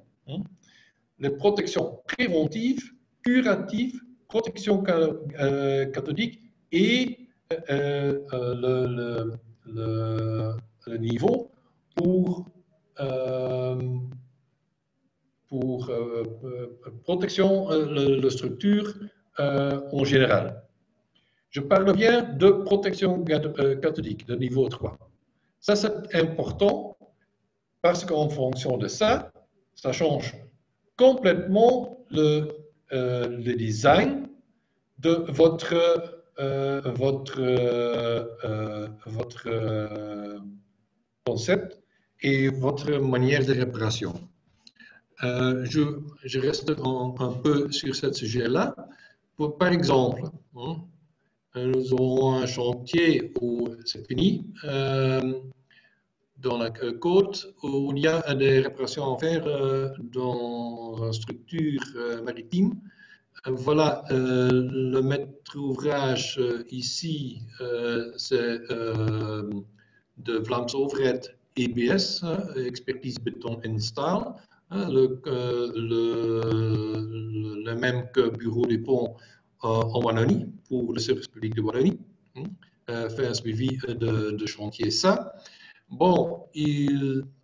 Les protections préventives, curatives, protection cathodique et le niveau pour protection de structure en général. Je parle bien de protection cathodique de niveau 3. Ça, c'est important parce qu'en fonction de ça, ça change complètement le design de votre concept et votre manière de réparation. Je reste un peu sur ce sujet-là. Par exemple, nous avons un chantier où c'est fini, dans la côte, où il y a des réparations à faire dans une structure maritime. Voilà, le maître ouvrage ici, c'est de Vlaams Overheid EBS, Expertise Béton Install, le même que Bureau des Ponts en Wallonie, pour le service public de Wallonie, fait un suivi de chantier ça. Bon,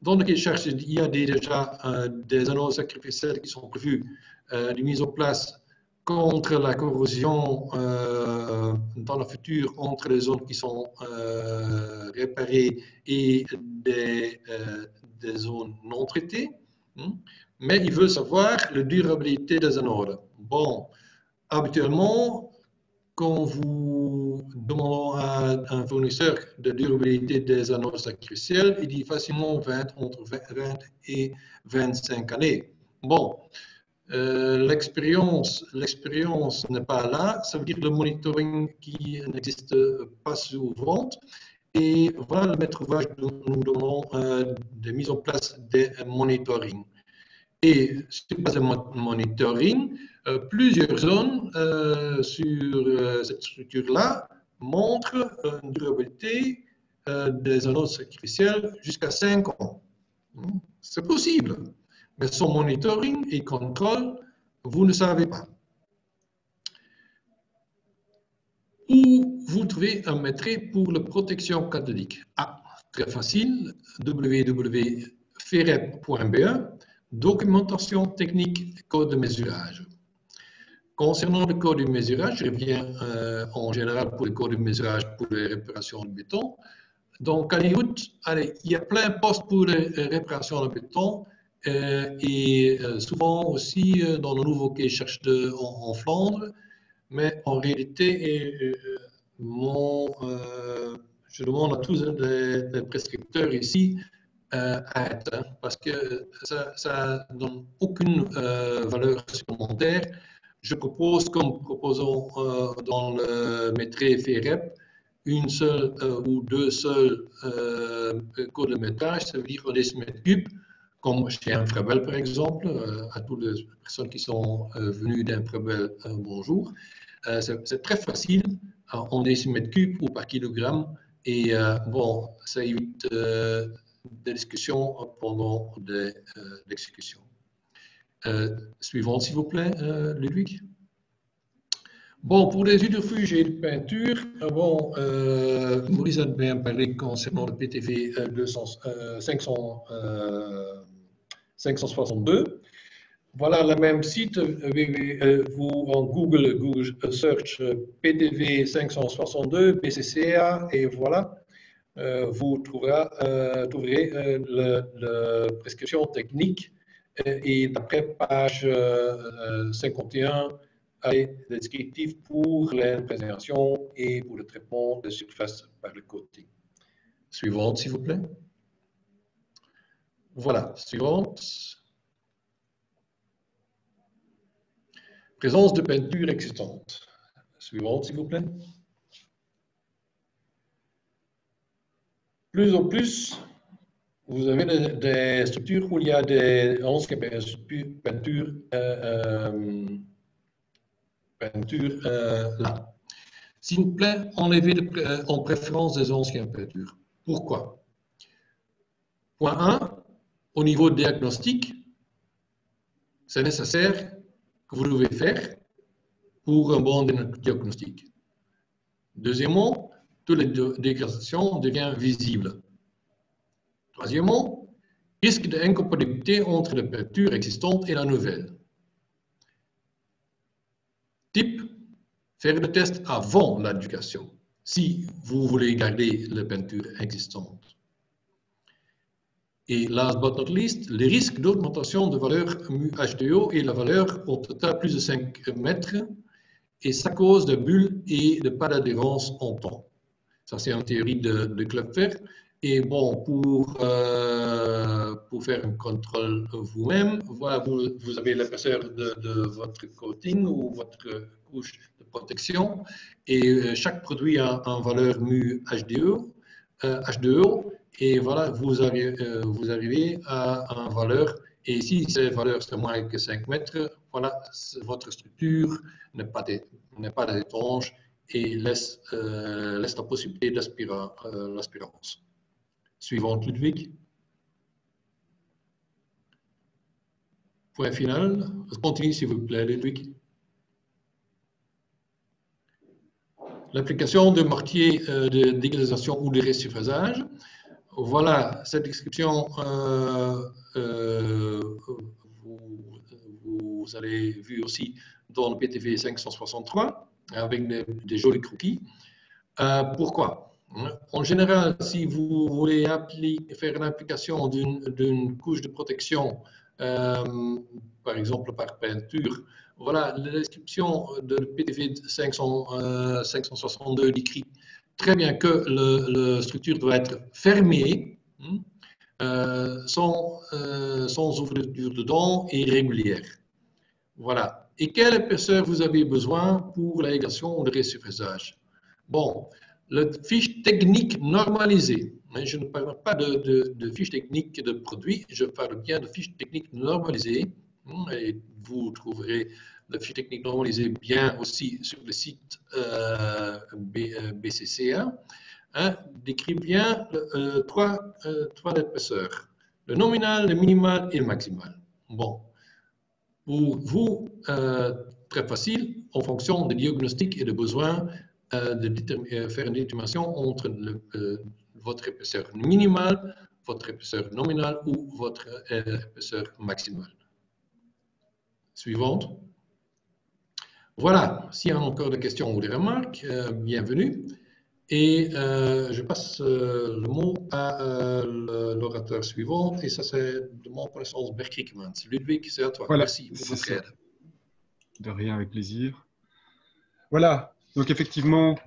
dans le cherche, il y a déjà des annonces sacrificielles qui sont prévues de mise en place contre la corrosion dans le futur entre les zones qui sont réparées et des zones non traitées. Mais il veut savoir la durabilité des anodes. Bon, habituellement, quand vous demandez à un fournisseur de durabilité des anodes sacrificielles, il dit facilement entre 20 et 25 années. Bon, l'expérience n'est pas là, ça veut dire le monitoring qui n'existe pas souvent. Et voilà le maître ouvrage, nous donnons des mises en place des monitoring. Et sur base de monitoring, plusieurs zones sur cette structure-là montrent une durabilité des anodes sacrificielles jusqu'à 5 ans. C'est possible. Mais son monitoring et contrôle, vous ne savez pas. Où vous trouvez un maîtrise pour la protection cathodique? Ah, très facile, www.ferep.be, documentation technique, code de mesurage. Concernant le code de mesurage, je reviens en général pour le code de mesurage pour les réparations de béton. Donc, à l'écoute, il y a plein de postes pour les réparations de béton et souvent aussi dans le nouveau quai cherche en Flandre. Mais en réalité, je demande à tous les prescripteurs ici aide, parce que ça ne donne aucune valeur supplémentaire. Je propose, comme proposons dans le maîtrise FEREP, une seule ou deux seuls codes de métrage, ça veut dire en décimètres cubes, comme chez Infrabel par exemple, à toutes les personnes qui sont venues d'Infrabel, bonjour. C'est très facile en décimètres cubes ou par kilogramme et bon, ça évite des discussions pendant l'exécution. Suivante, s'il vous plaît, Ludwig. Bon, pour les hydrofuges et les peintures, bon, Maurice a bien parlé concernant le PTV 562. Voilà le même site, vous en Google Search PDV 562, BCCA, et voilà, vous trouverez la prescription technique et d'après page 51, les descriptifs pour l'imprégnation et pour le traitement de surface par le coating. Suivante, s'il vous plaît. Voilà, suivante. Présence de peinture existante. Suivante, s'il vous plaît. Plus en plus, vous avez des structures où il y a des anciennes peintures là. S'il vous plaît, enlevez en préférence des anciennes peintures. Pourquoi? Point 1, au niveau diagnostic, c'est nécessaire que vous devez faire pour un bon diagnostic. Deuxièmement, toutes les dégradations deviennent visibles. Troisièmement, risque d'incompatibilité entre la peinture existante et la nouvelle. Type, faire le test avant l'éducation, si vous voulez garder la peinture existante. Et last but not least, les risques d'augmentation de valeur HDO et la valeur au total plus de 5 mètres, et ça cause de bulles et de pas d'adhérence en temps. Ça, c'est une théorie de Klopfer. Et bon, pour faire un contrôle vous-même, voilà, vous avez l'épaisseur de votre coating ou votre couche de protection, et chaque produit a une valeur mu HDO, et voilà, vous arrivez à une valeur, et si cette valeur c'est moins que 5 mètres, voilà, votre structure n'est pas étanche et laisse la possibilité l'aspirance. Suivante, Ludwig. Point final. Continue, s'il vous plaît, Ludwig. L'application de mortier de déglisation ou de resurfaçage. Voilà, cette description, vous avez vu aussi dans le PTV 563, avec des jolis croquis. Pourquoi? En général, si vous voulez faire une application d'une couche de protection, par exemple par peinture, voilà, la description de PTV 562 décrit très bien que la structure doit être fermée, sans ouverture dedans et régulière. Voilà. Et quelle épaisseur vous avez besoin pour l'aération ou le resurfaçage? Bon, la fiche technique normalisée. Je ne parle pas de fiche technique de produit, je parle bien de fiche technique normalisée. Et vous trouverez la fiche technique normalisée bien aussi sur le site BCCA. Décrit bien trois épaisseurs, le nominal, le minimal et le maximal. Bon. Pour vous, très facile, en fonction des diagnostics et des besoins, faire une détermination entre votre épaisseur minimale, votre épaisseur nominale ou votre épaisseur maximale. Suivante. Voilà, s'il y a encore des questions ou des remarques, bienvenue. Et je passe le mot à l'orateur suivant, et ça c'est de mon connaissance Bert Kriekemans. Ludwig, c'est à toi. Voilà, merci pour votre aide. De rien, avec plaisir. Voilà, donc effectivement,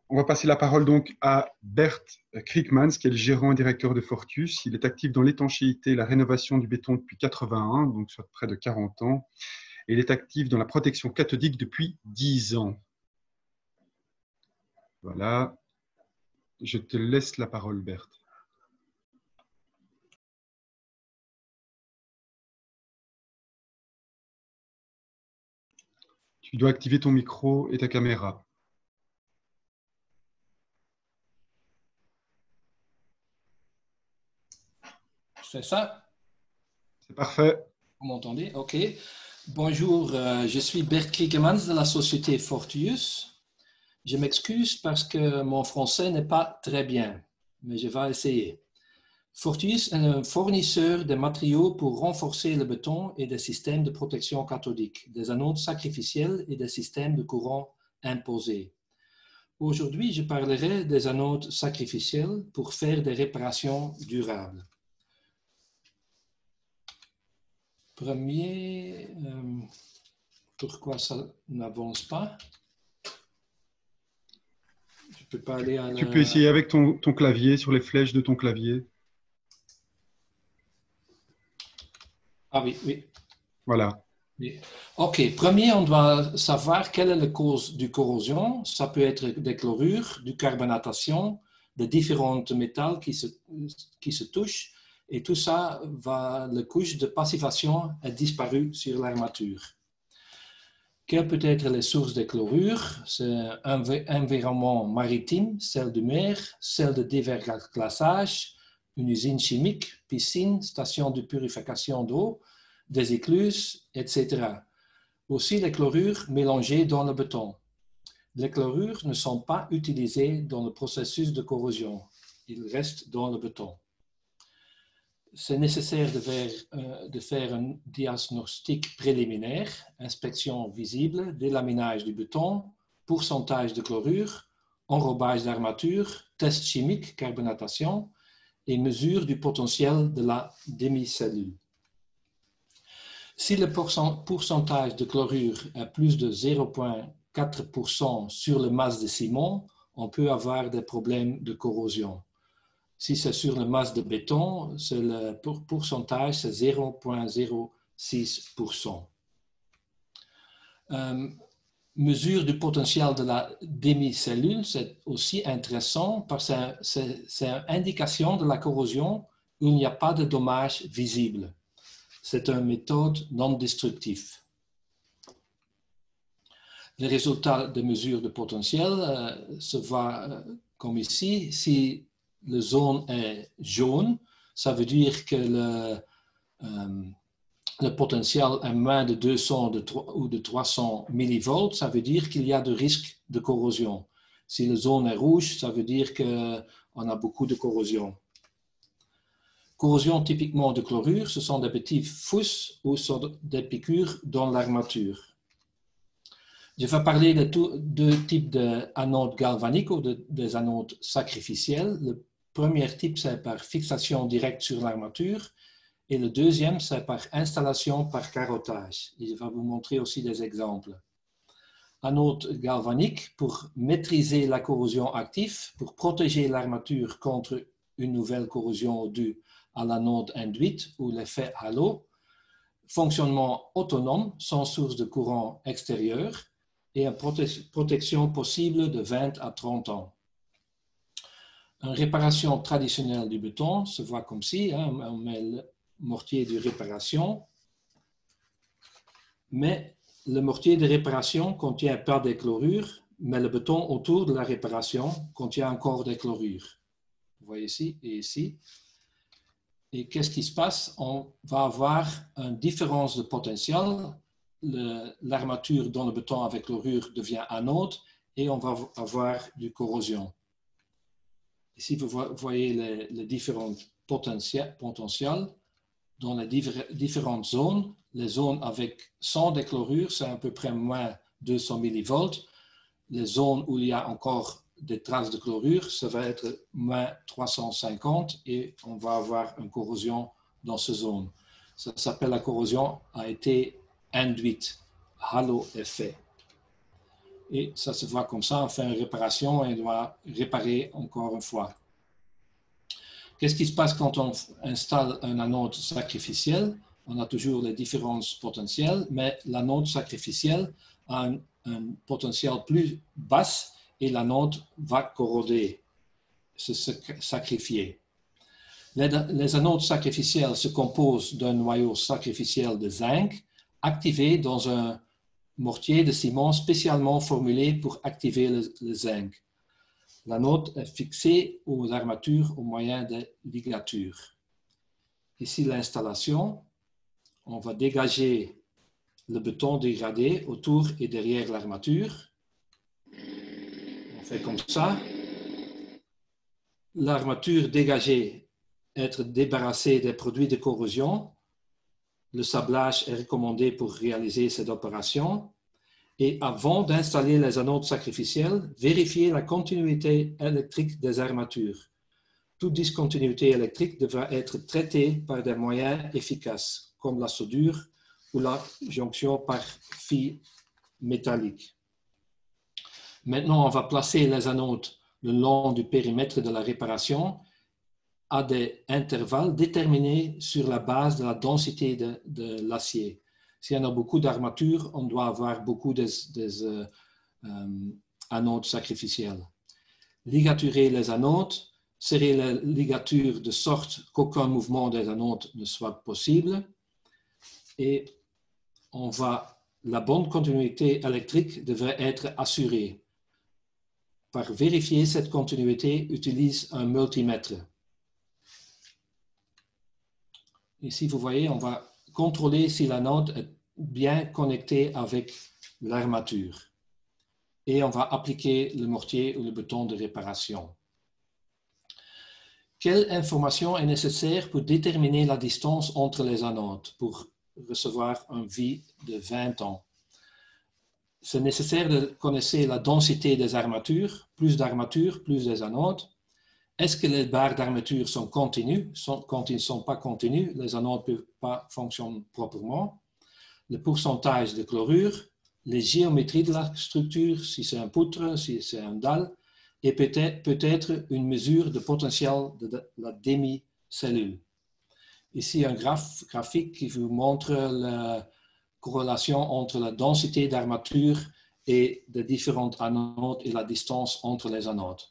on va passer la parole donc à Bert Kriekemans, qui est le gérant et directeur de Fortius. Il est actif dans l'étanchéité et la rénovation du béton depuis 81, donc soit près de 40 ans. Et il est actif dans la protection cathodique depuis 10 ans. Voilà. Je te laisse la parole, Bert. Tu dois activer ton micro et ta caméra. C'est ça? C'est parfait. Vous m'entendez? OK. Bonjour, je suis Bert Kriekemans de la société Fortius. Je m'excuse parce que mon français n'est pas très bien, mais je vais essayer. Fortius est un fournisseur de matériaux pour renforcer le béton et des systèmes de protection cathodique, des anodes sacrificielles et des systèmes de courant imposés. Aujourd'hui, je parlerai des anodes sacrificielles pour faire des réparations durables. Premier, pourquoi ça n'avance pas? Je peux pas aller à la... Tu peux essayer avec ton clavier, sur les flèches de ton clavier. Ah oui, oui. Voilà. Oui. OK. Premier, on doit savoir quelle est la cause du corrosion. Ça peut être des chlorures, du carbonatation, de différents métaux qui se touchent. Et tout ça, la couche de passivation a disparu sur l'armature. Quelles peuvent être les sources des chlorures? C'est un environnement maritime, celle de mer, celle de déverglaçage, une usine chimique, piscine, station de purification d'eau, des écluses, etc. Aussi les chlorures mélangées dans le béton. Les chlorures ne sont pas utilisées dans le processus de corrosion. Ils restent dans le béton. C'est nécessaire de faire un diagnostic préliminaire, inspection visible, délaminage du béton, pourcentage de chlorure, enrobage d'armature, test chimique, carbonatation et mesure du potentiel de la demi-cellule. Si le pourcentage de chlorure est plus de 0,4% sur le masse de ciment, on peut avoir des problèmes de corrosion. Si c'est sur le masse de béton, le pourcentage c'est 0,06%. Mesure du potentiel de la demi-cellule, c'est aussi intéressant parce que c'est une indication de la corrosion où il n'y a pas de dommages visibles. C'est une méthode non destructive. Les résultats de mesure de potentiel se voient comme ici. Si la zone est jaune, ça veut dire que le potentiel est moins de 200 ou de 300 millivolts, ça veut dire qu'il y a de risque de corrosion. Si la zone est rouge, ça veut dire qu'on a beaucoup de corrosion. Corrosion typiquement de chlorure, ce sont des petits fous ou des piqûres dans l'armature. Je vais parler de deux types d'anodes galvaniques ou des anodes sacrificielles. Le premier type, c'est par fixation directe sur l'armature. Et le deuxième, c'est par installation par carottage. Et je vais vous montrer aussi des exemples. Anode galvanique pour maîtriser la corrosion active, pour protéger l'armature contre une nouvelle corrosion due à l'anode induite ou l'effet halo. Fonctionnement autonome sans source de courant extérieur et une protection possible de 20 à 30 ans. Une réparation traditionnelle du béton se voit comme ci, hein, on met le mortier de réparation, mais le mortier de réparation contient pas des chlorures, mais le béton autour de la réparation contient encore des chlorures. Vous voyez ici et ici. Et qu'est-ce qui se passe? On va avoir une différence de potentiel. L'armature dans le béton avec chlorure devient anode et on va avoir du corrosion. Ici, vous voyez les différents potentiels dans les différentes zones. Les zones avec sans déchlorure, c'est à peu près moins 200 millivolts. Les zones où il y a encore des traces de chlorure, ça va être moins 350 et on va avoir une corrosion dans ces zones. Ça s'appelle la corrosion a été induite, halo effet. Et ça se voit comme ça, on fait une réparation et on doit réparer encore une fois. Qu'est-ce qui se passe quand on installe un anode sacrificiel? On a toujours les différences potentielles, mais l'anode sacrificiel a un potentiel plus bas et l'anode va corroder, se sacrifier. Les anodes sacrificiels se composent d'un noyau sacrificiel de zinc activé dans un mortier de ciment spécialement formulé pour activer le zinc. L'anode est fixée aux armatures au moyen de ligatures. Ici l'installation. On va dégager le béton dégradé autour et derrière l'armature. On fait comme ça. L'armature dégagée être débarrassée des produits de corrosion. Le sablage est recommandé pour réaliser cette opération. Et avant d'installer les anodes sacrificielles, vérifier la continuité électrique des armatures. Toute discontinuité électrique devra être traitée par des moyens efficaces, comme la soudure ou la jonction par fil métallique. Maintenant, on va placer les anodes le long du périmètre de la réparation à des intervalles déterminés sur la base de la densité de l'acier. Si on a beaucoup d'armatures, on doit avoir beaucoup d'anodes sacrificielles. Ligaturer les anodes, serrer les ligatures de sorte qu'aucun mouvement des anodes ne soit possible. Et la bonne continuité électrique devrait être assurée. Pour vérifier cette continuité, utilise un multimètre. Ici, vous voyez, on va contrôler si l'anode est bien connectée avec l'armature. Et on va appliquer le mortier ou le béton de réparation. Quelle information est nécessaire pour déterminer la distance entre les anodes pour recevoir une vie de 20 ans? C'est nécessaire de connaître la densité des armatures, plus d'armatures, plus des anodes. Est-ce que les barres d'armature sont continues? Quand ils ne sont pas continues, les anodes ne peuvent pas fonctionner proprement. Le pourcentage de chlorure, les géométries de la structure, si c'est un poutre, si c'est un dalle, et peut-être une mesure de potentiel de la demi-cellule. Ici, un graphique qui vous montre la corrélation entre la densité d'armature et des différentes anodes et la distance entre les anodes.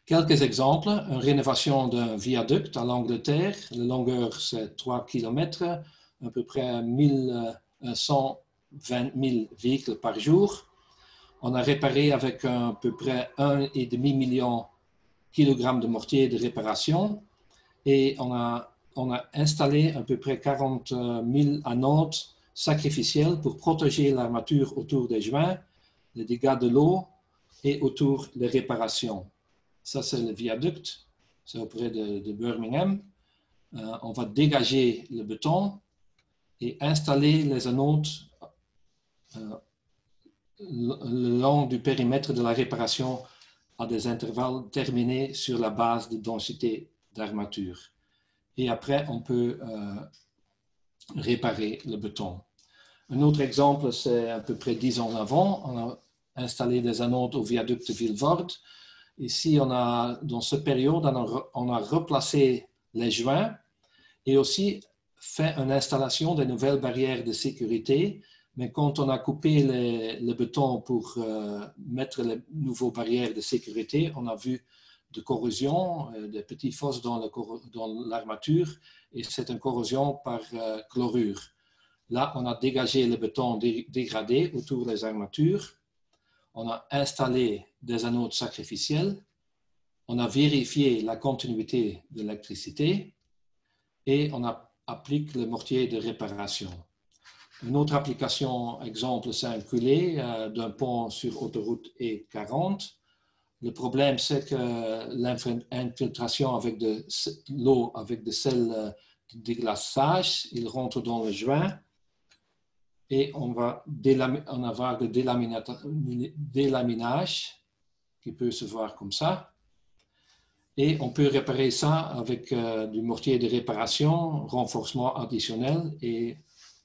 Quelques exemples, une rénovation d'un viaduc en Angleterre, la longueur c'est 3 km, à peu près 120 000 véhicules par jour. On a réparé avec à peu près 1,5 million de kilogrammes de mortier de réparation et on a installé à peu près 40 000 anodes sacrificielles pour protéger l'armature autour des joints, les dégâts de l'eau et autour des réparations. Ça, c'est le viaduc, c'est auprès de Birmingham. On va dégager le béton et installer les anodes le long du périmètre de la réparation à des intervalles terminés sur la base de densité d'armature. Et après, on peut réparer le béton. Un autre exemple, c'est à peu près 10 ans avant, on a installé des anodes au viaduc de Vilvoorde. Ici, dans cette période, on a replacé les joints et aussi fait une installation de nouvelles barrières de sécurité. Mais quand on a coupé le béton pour mettre les nouvelles barrières de sécurité, on a vu de corrosion, des petites fosses dans l'armature, et c'est une corrosion par chlorure. Là, on a dégagé le béton dégradé autour des armatures. On a installé des anodes sacrificielles on a vérifié la continuité de l'électricité et on applique le mortier de réparation. Une autre application, exemple, c'est un culé d'un pont sur autoroute E40. Le problème, c'est que l'infiltration avec de l'eau, avec de sel de déglaçage, il rentre dans le joint et on va avoir de délaminage qui peut se voir comme ça. Et on peut réparer ça avec du mortier de réparation, renforcement additionnel et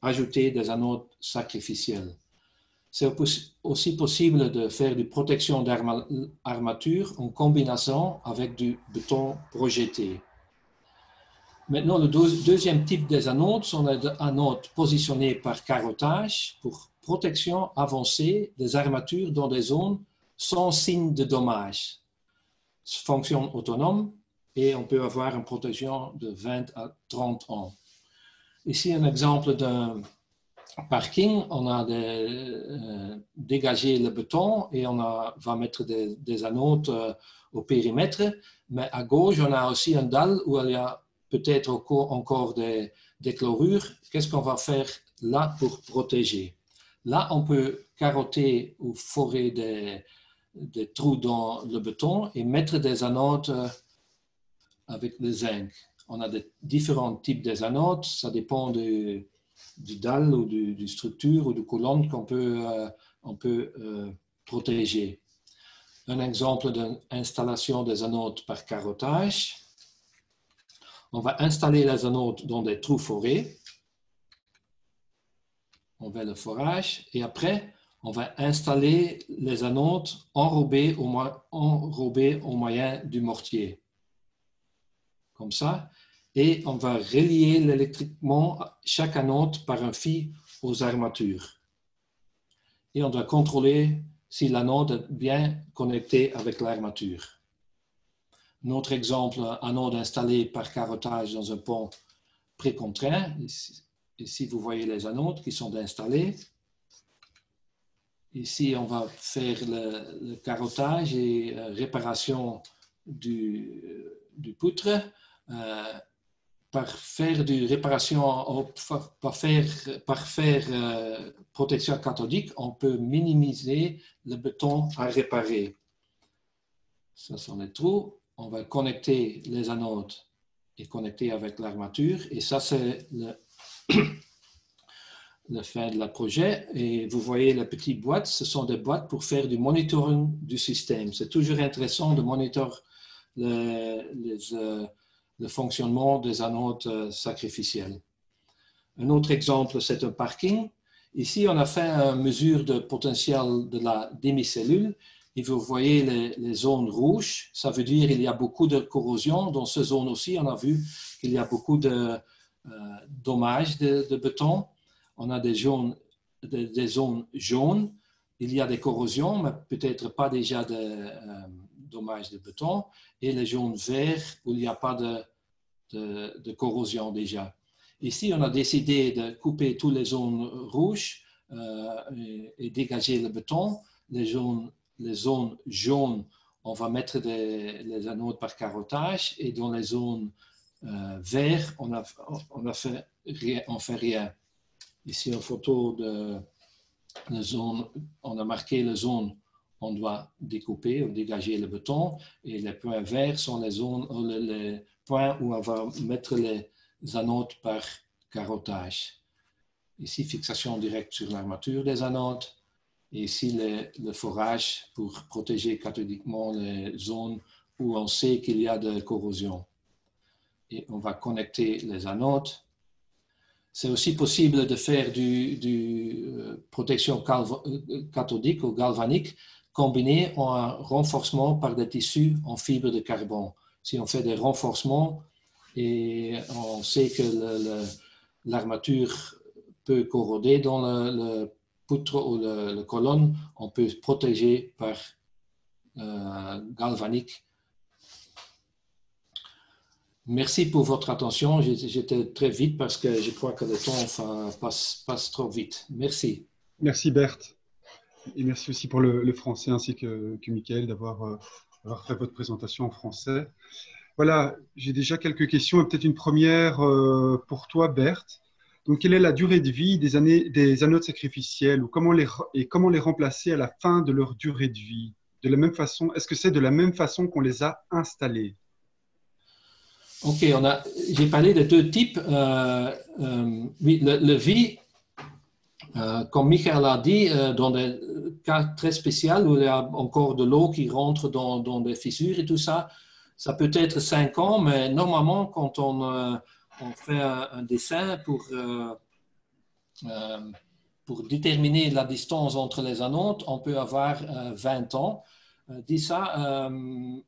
ajouter des anodes sacrificielles. C'est aussi possible de faire une protection d'armature en combinaison avec du béton projeté. Maintenant, le deuxième type des anodes sont les anodes positionnées par carottage pour protection avancée des armatures dans des zones sans signe de dommage. Fonction autonome et on peut avoir une protection de 20 à 30 ans. Ici, un exemple d'un parking. On a dégagé le béton et on va mettre des anodes au périmètre. Mais à gauche, on a aussi un dalle où il y a peut-être encore des chlorures. Qu'est-ce qu'on va faire là pour protéger? Là, on peut carotter ou forer des trous dans le béton et mettre des anodes avec le zinc. On a différents types d'anodes, ça dépend du dalle ou du structure ou du colonne qu'on peut protéger. Un exemple d'installation des anodes par carottage. On va installer les anodes dans des trous forés. On fait le forage et après, on va installer les anodes enrobées au moyen du mortier. Comme ça. Et on va relier électriquement chaque anode par un fil aux armatures. Et on doit contrôler si l'anode est bien connectée avec l'armature. Un autre exemple, anode installé par carottage dans un pont précontraint. Ici, vous voyez les anodes qui sont installées. Ici, on va faire le carottage et réparation du poutre. Par faire du réparation, par faire protection cathodique, on peut minimiser le béton à réparer. Ça sont les trous. On va connecter les anodes et connecter avec l'armature. Et ça, c'est le fin de la projet. Et vous voyez les petites boîtes. Ce sont des boîtes pour faire du monitoring du système. C'est toujours intéressant de monitorer le fonctionnement des anodes sacrificielles. Un autre exemple, c'est un parking. Ici, on a fait une mesure de potentiel de la demi-cellule. Et vous voyez les zones rouges. Ça veut dire qu'il y a beaucoup de corrosion. Dans ces zones aussi, on a vu qu'il y a beaucoup de dommages de béton. On a des zones jaunes. Il y a des corrosions, mais peut-être pas déjà de dommages de béton. Et les zones vertes où il n'y a pas de corrosion déjà. Ici, on a décidé de couper toutes les zones rouges et dégager le béton. Les zones jaunes, on va mettre les anodes par carottage et dans les zones vertes, on fait rien. Ici, une photo de la zone, on a marqué la zone, on doit découper ou dégager le béton et les points verts sont les points où on va mettre les anodes par carottage. Ici, fixation directe sur l'armature des anodes. Et ici, le forage pour protéger cathodiquement les zones où on sait qu'il y a de corrosion. Et on va connecter les anodes. C'est aussi possible de faire du protection cathodique ou galvanique combinée en un renforcement par des tissus en fibre de carbone. Si on fait des renforcements et on sait que l'armature peut corroder dans le poutre ou la colonne, on peut protéger par galvanique. Merci pour votre attention. J'étais très vite parce que je crois que le temps passe trop vite. Merci. Merci Berthe. Et merci aussi pour le français ainsi que Michael d'avoir d'avoir fait votre présentation en français. Voilà, j'ai déjà quelques questions, et peut-être une première pour toi, Berthe. Donc, quelle est la durée de vie des anodes sacrificielles ou comment les remplacer à la fin de leur durée de vie? De la même façon, est-ce que c'est de la même façon qu'on les a installés? Ok, j'ai parlé de deux types. Oui, le vie, comme Michael a dit, dans des cas très spéciaux où il y a encore de l'eau qui rentre dans des fissures et tout ça, ça peut être 5 ans, mais normalement, quand on fait un dessin pour déterminer la distance entre les anodes, on peut avoir 20 ans. Dit ça,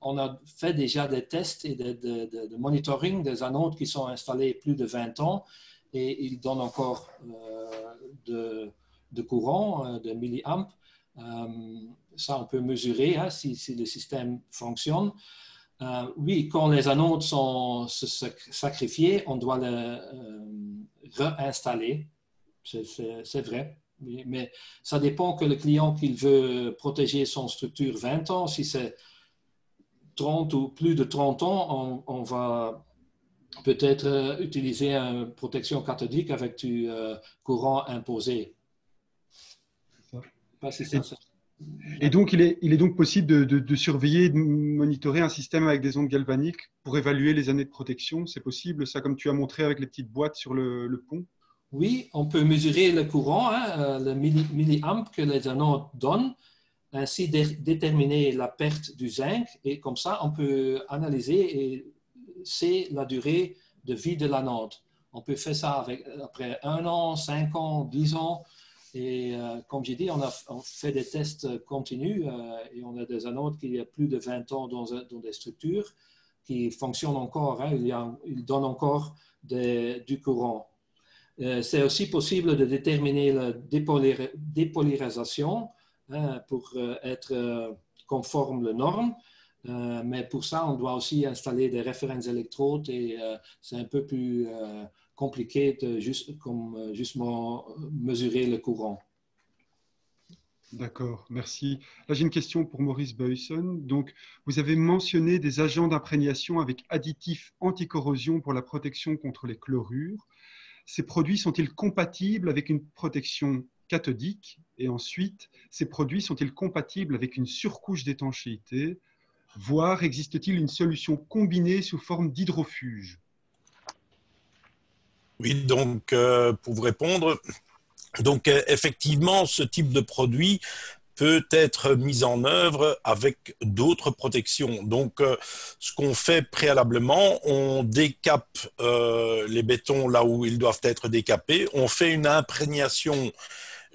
on a fait déjà des tests et de monitoring des anodes qui sont installés plus de 20 ans et ils donnent encore de courant, de milliampes. Ça, on peut mesurer hein, si le système fonctionne. Oui, quand les anodes sont sacrifiés, on doit les réinstaller. C'est vrai. Mais ça dépend que le client qu'il veut protéger son structure 20 ans. Si c'est 30 ou plus de 30 ans, on va peut-être utiliser une protection cathodique avec du courant imposé. Pas si ça, et donc, il est donc possible de surveiller, de monitorer un système avec des ondes galvaniques pour évaluer les années de protection. C'est possible, ça, comme tu as montré avec les petites boîtes sur le pont? Oui, on peut mesurer le courant, hein, le milliamp que les anodes donnent, ainsi déterminer la perte du zinc et comme ça, on peut analyser et c'est la durée de vie de l'anode. On peut faire ça après 1 an, 5 ans, 10 ans. Et comme j'ai dit, on fait des tests continus et on a des anodes qui ont plus de 20 ans dans des structures qui fonctionnent encore. Hein, ils donnent encore du courant. C'est aussi possible de déterminer la dépolarisation pour être conforme aux normes. Mais pour ça, on doit aussi installer des références électrodes et c'est un peu plus compliqué de justement mesurer le courant. D'accord, merci. Là, j'ai une question pour Maurice Buyson. Donc, vous avez mentionné des agents d'imprégnation avec additifs anticorrosion pour la protection contre les chlorures. Ces produits sont-ils compatibles avec une protection cathodique? Et ensuite, ces produits sont-ils compatibles avec une surcouche d'étanchéité? Voire, existe-t-il une solution combinée sous forme d'hydrofuge? Oui, donc pour vous répondre, donc effectivement, ce type de produit peut être mis en œuvre avec d'autres protections. Donc, ce qu'on fait préalablement, on décape les bétons là où ils doivent être décapés, on fait une imprégnation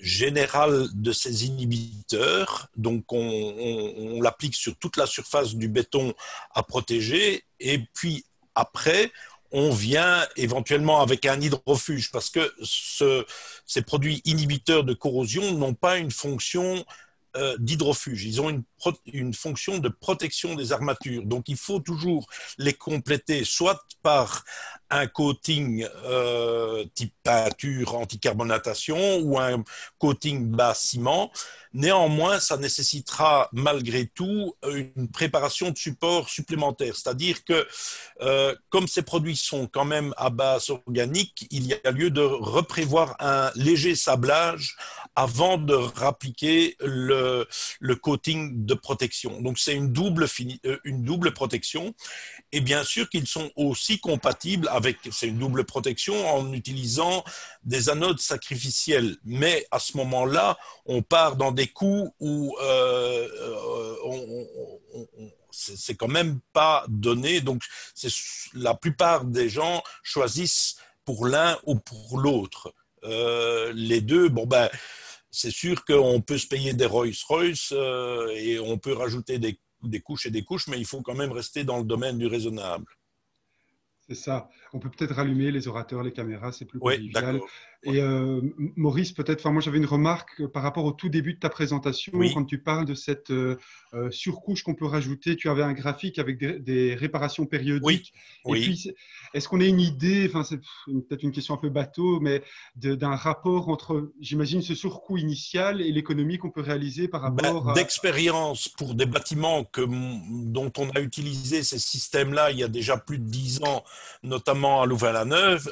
générale de ces inhibiteurs, donc on l'applique sur toute la surface du béton à protéger, et puis après, on vient éventuellement avec un hydrofuge, parce que ces produits inhibiteurs de corrosion n'ont pas une fonction d'hydrofuge. Ils ont une fonction de protection des armatures. Donc, il faut toujours les compléter soit par un coating type peinture anticarbonatation ou un coating bas ciment. Néanmoins, ça nécessitera malgré tout une préparation de support supplémentaire. C'est-à-dire que comme ces produits sont quand même à base organique, il y a lieu de reprévoir un léger sablage avant de rappliquer le coating de protection. Donc, c'est une double protection. Et bien sûr qu'ils sont aussi compatibles avec, c'est une double protection en utilisant des anodes sacrificielles. Mais à ce moment-là, on part dans des coûts où c'est quand même pas donné. Donc, la plupart des gens choisissent pour l'un ou pour l'autre. Les deux, bon ben, c'est sûr qu'on peut se payer des Rolls-Royce et on peut rajouter des couches et des couches, mais il faut quand même rester dans le domaine du raisonnable. C'est ça. On peut peut-être rallumer les orateurs, les caméras, c'est plus Oui, convivial. d'accord. Et Maurice, peut-être, moi j'avais une remarque par rapport au tout début de ta présentation, Oui. quand tu parles de cette surcouche qu'on peut rajouter. Tu avais un graphique avec des réparations périodiques. Oui. Et puis, est-ce qu'on a une idée, enfin c'est peut-être une question un peu bateau, mais d'un rapport entre, j'imagine, ce surcoût initial et l'économie qu'on peut réaliser par rapport à… D'expérience pour des bâtiments dont on a utilisé ces systèmes-là il y a déjà plus de 10 ans, notamment à Louvain-la-Neuve,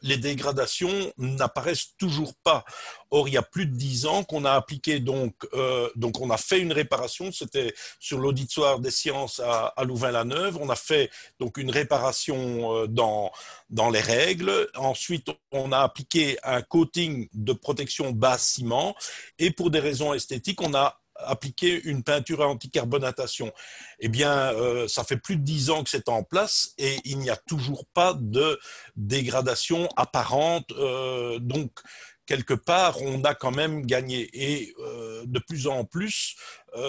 les dégradations n'apparaissent toujours pas. Or, il y a plus de 10 ans qu'on a appliqué, donc on a fait une réparation, c'était sur l'auditoire des sciences à Louvain-la-Neuve, on a fait donc une réparation dans les règles. Ensuite, on a appliqué un coating de protection base ciment et pour des raisons esthétiques, on a appliqué une peinture à anticarbonatation. Eh bien, ça fait plus de 10 ans que c'est en place et il n'y a toujours pas de dégradation apparente. Donc, quelque part, on a quand même gagné. Et de plus en plus, il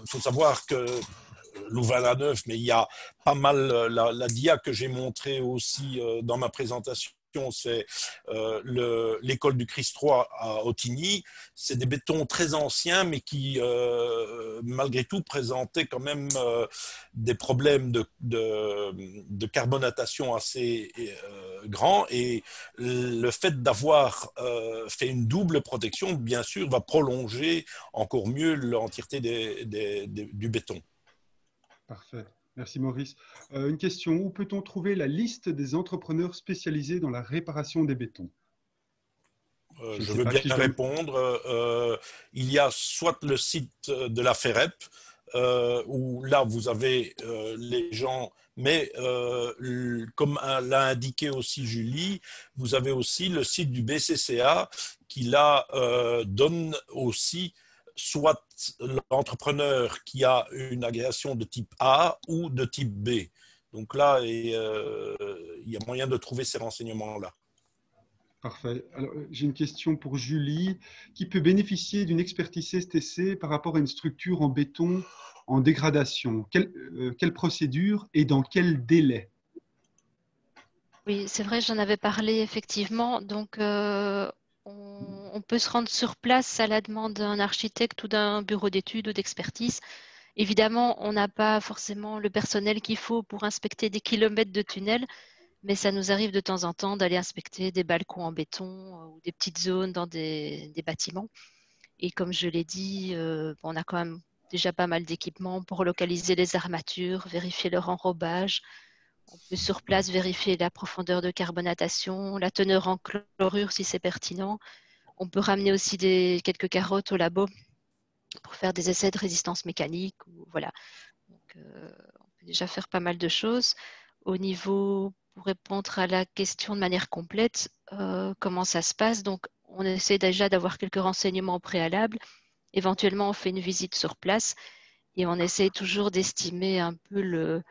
faut savoir que Louvain-la-Neuve, mais il y a pas mal, la dia que j'ai montrée aussi dans ma présentation, c'est l'école du Christ III à Ottigny. C'est des bétons très anciens, mais qui, malgré tout, présentaient quand même des problèmes de carbonatation assez grands. Et le fait d'avoir fait une double protection, bien sûr, va prolonger encore mieux l'entièreté du béton. Parfait. Merci Maurice. Une question, où peut-on trouver la liste des entrepreneurs spécialisés dans la réparation des bétons? Je veux bien répondre. Il y a soit le site de la FEREP, où là vous avez les gens, mais comme l'a indiqué aussi Julie, vous avez aussi le site du BCCA qui là donne aussi soit l'entrepreneur qui a une agrégation de type A ou de type B. Donc là, il y a moyen de trouver ces renseignements-là. Parfait. Alors, j'ai une question pour Julie. Qui peut bénéficier d'une expertise CSTC par rapport à une structure en béton en dégradation? Quelle procédure et dans quel délai? Oui, c'est vrai, j'en avais parlé effectivement. Donc, on peut se rendre sur place à la demande d'un architecte ou d'un bureau d'études ou d'expertise. Évidemment, on n'a pas forcément le personnel qu'il faut pour inspecter des kilomètres de tunnels, mais ça nous arrive de temps en temps d'aller inspecter des balcons en béton ou des petites zones dans des bâtiments. Et comme je l'ai dit, on a quand même déjà pas mal d'équipements pour localiser les armatures, vérifier leur enrobage. On peut sur place vérifier la profondeur de carbonatation, la teneur en chlorure si c'est pertinent. On peut ramener aussi quelques carottes au labo pour faire des essais de résistance mécanique. Voilà. Donc, on peut déjà faire pas mal de choses. Au niveau, pour répondre à la question de manière complète, comment ça se passe? Donc, on essaie déjà d'avoir quelques renseignements au préalable. Éventuellement, on fait une visite sur place et on essaie toujours d'estimer un peu le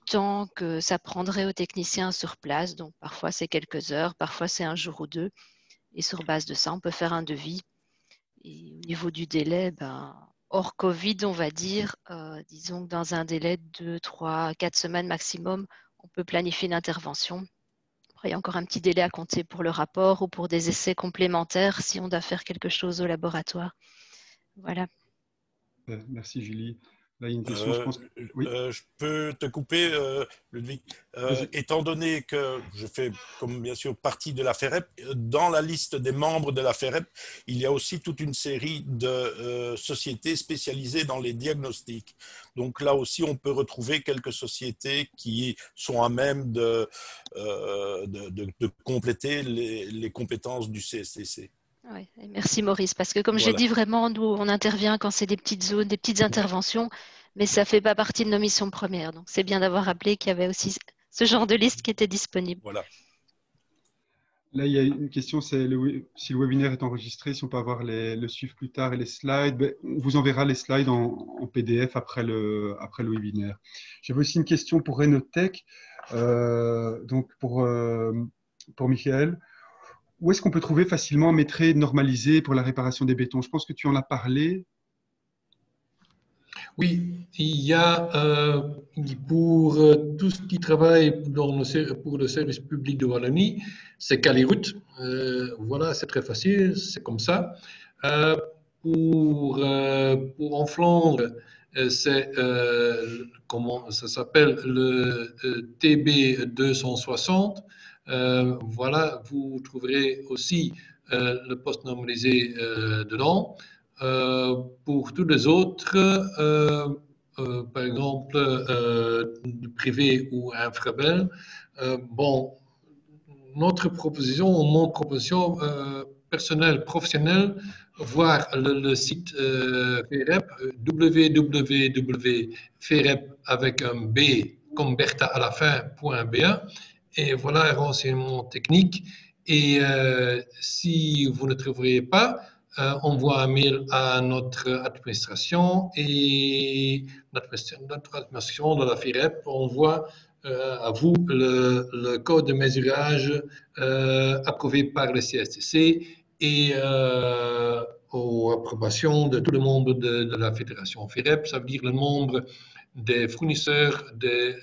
temps que ça prendrait aux techniciens sur place. Donc, parfois, c'est quelques heures, parfois, c'est un jour ou deux. Et sur base de ça, on peut faire un devis. Et au niveau du délai, hors Covid, on va dire, disons que dans un délai de 2, 3, 4 semaines maximum, on peut planifier une intervention. Après, il y a encore un petit délai à compter pour le rapport ou pour des essais complémentaires si on doit faire quelque chose au laboratoire. Voilà. Merci Julie. Là, il y a une question, je pense. Oui. Je peux te couper, Ludwig. Étant donné que je fais, comme bien sûr, partie de la FEREP, dans la liste des membres de la FEREP, il y a aussi toute une série de sociétés spécialisées dans les diagnostics. Donc là aussi, on peut retrouver quelques sociétés qui sont à même de compléter les compétences du CSTC. Oui, merci Maurice, parce que comme j'ai dit, vraiment, nous, on intervient quand c'est des petites zones, des petites interventions, mais ça ne fait pas partie de nos missions premières. Donc, c'est bien d'avoir rappelé qu'il y avait aussi ce genre de liste qui était disponible. Voilà. Là, il y a une question, c'est si le webinaire est enregistré, si on peut avoir le suivre plus tard et les slides. On vous enverra les slides en PDF après le webinaire. J'avais aussi une question pour Renotech, donc pour Michael. Où est-ce qu'on peut trouver facilement un maîtrise normalisé pour la réparation des bétons? Je pense que tu en as parlé. Oui, il y a pour tout ce qui travaille pour le service public de Wallonie, c'est Caliroute. Voilà, c'est très facile, c'est comme ça. Euh, pour en Flandre, c'est comment ça s'appelle le TB 260. Voilà, vous trouverez aussi le poste normalisé dedans. Pour tous les autres, par exemple, privé ou infrabel, bon, notre proposition, mon proposition personnelle, professionnelle, voir le site FEREP, www.ferep avec un B comme Bertha à la fin.be, et voilà un renseignement technique. Et si vous ne trouverez pas, envoie un mail à notre administration et notre administration de la FIREP envoie à vous le code de mesurage approuvé par le CSTC et aux approbations de tout le monde de la fédération FIREP, ça veut dire le nombre des fournisseurs des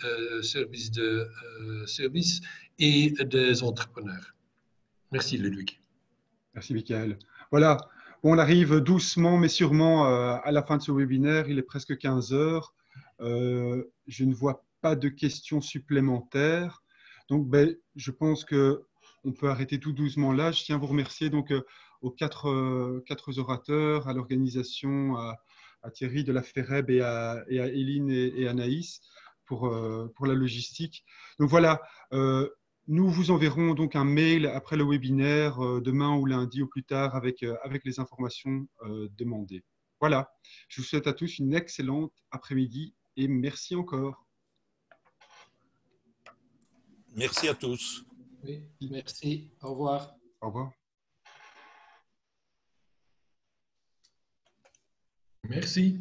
services et des entrepreneurs. Merci Ludwig. Merci, Michael. Voilà, on arrive doucement mais sûrement à la fin de ce webinaire. Il est presque 15 heures. Je ne vois pas de questions supplémentaires. Donc, ben, je pense qu'on peut arrêter tout doucement là. Je tiens à vous remercier donc, aux quatre orateurs, à l'organisation, à Thierry de la FEREB et à Éline et Anaïs pour la logistique. Donc voilà, nous vous enverrons donc un mail après le webinaire demain ou lundi au plus tard avec les informations demandées. Voilà, je vous souhaite à tous une excellente après-midi et merci encore. Merci à tous. Oui, merci. Au revoir. Au revoir. Merci.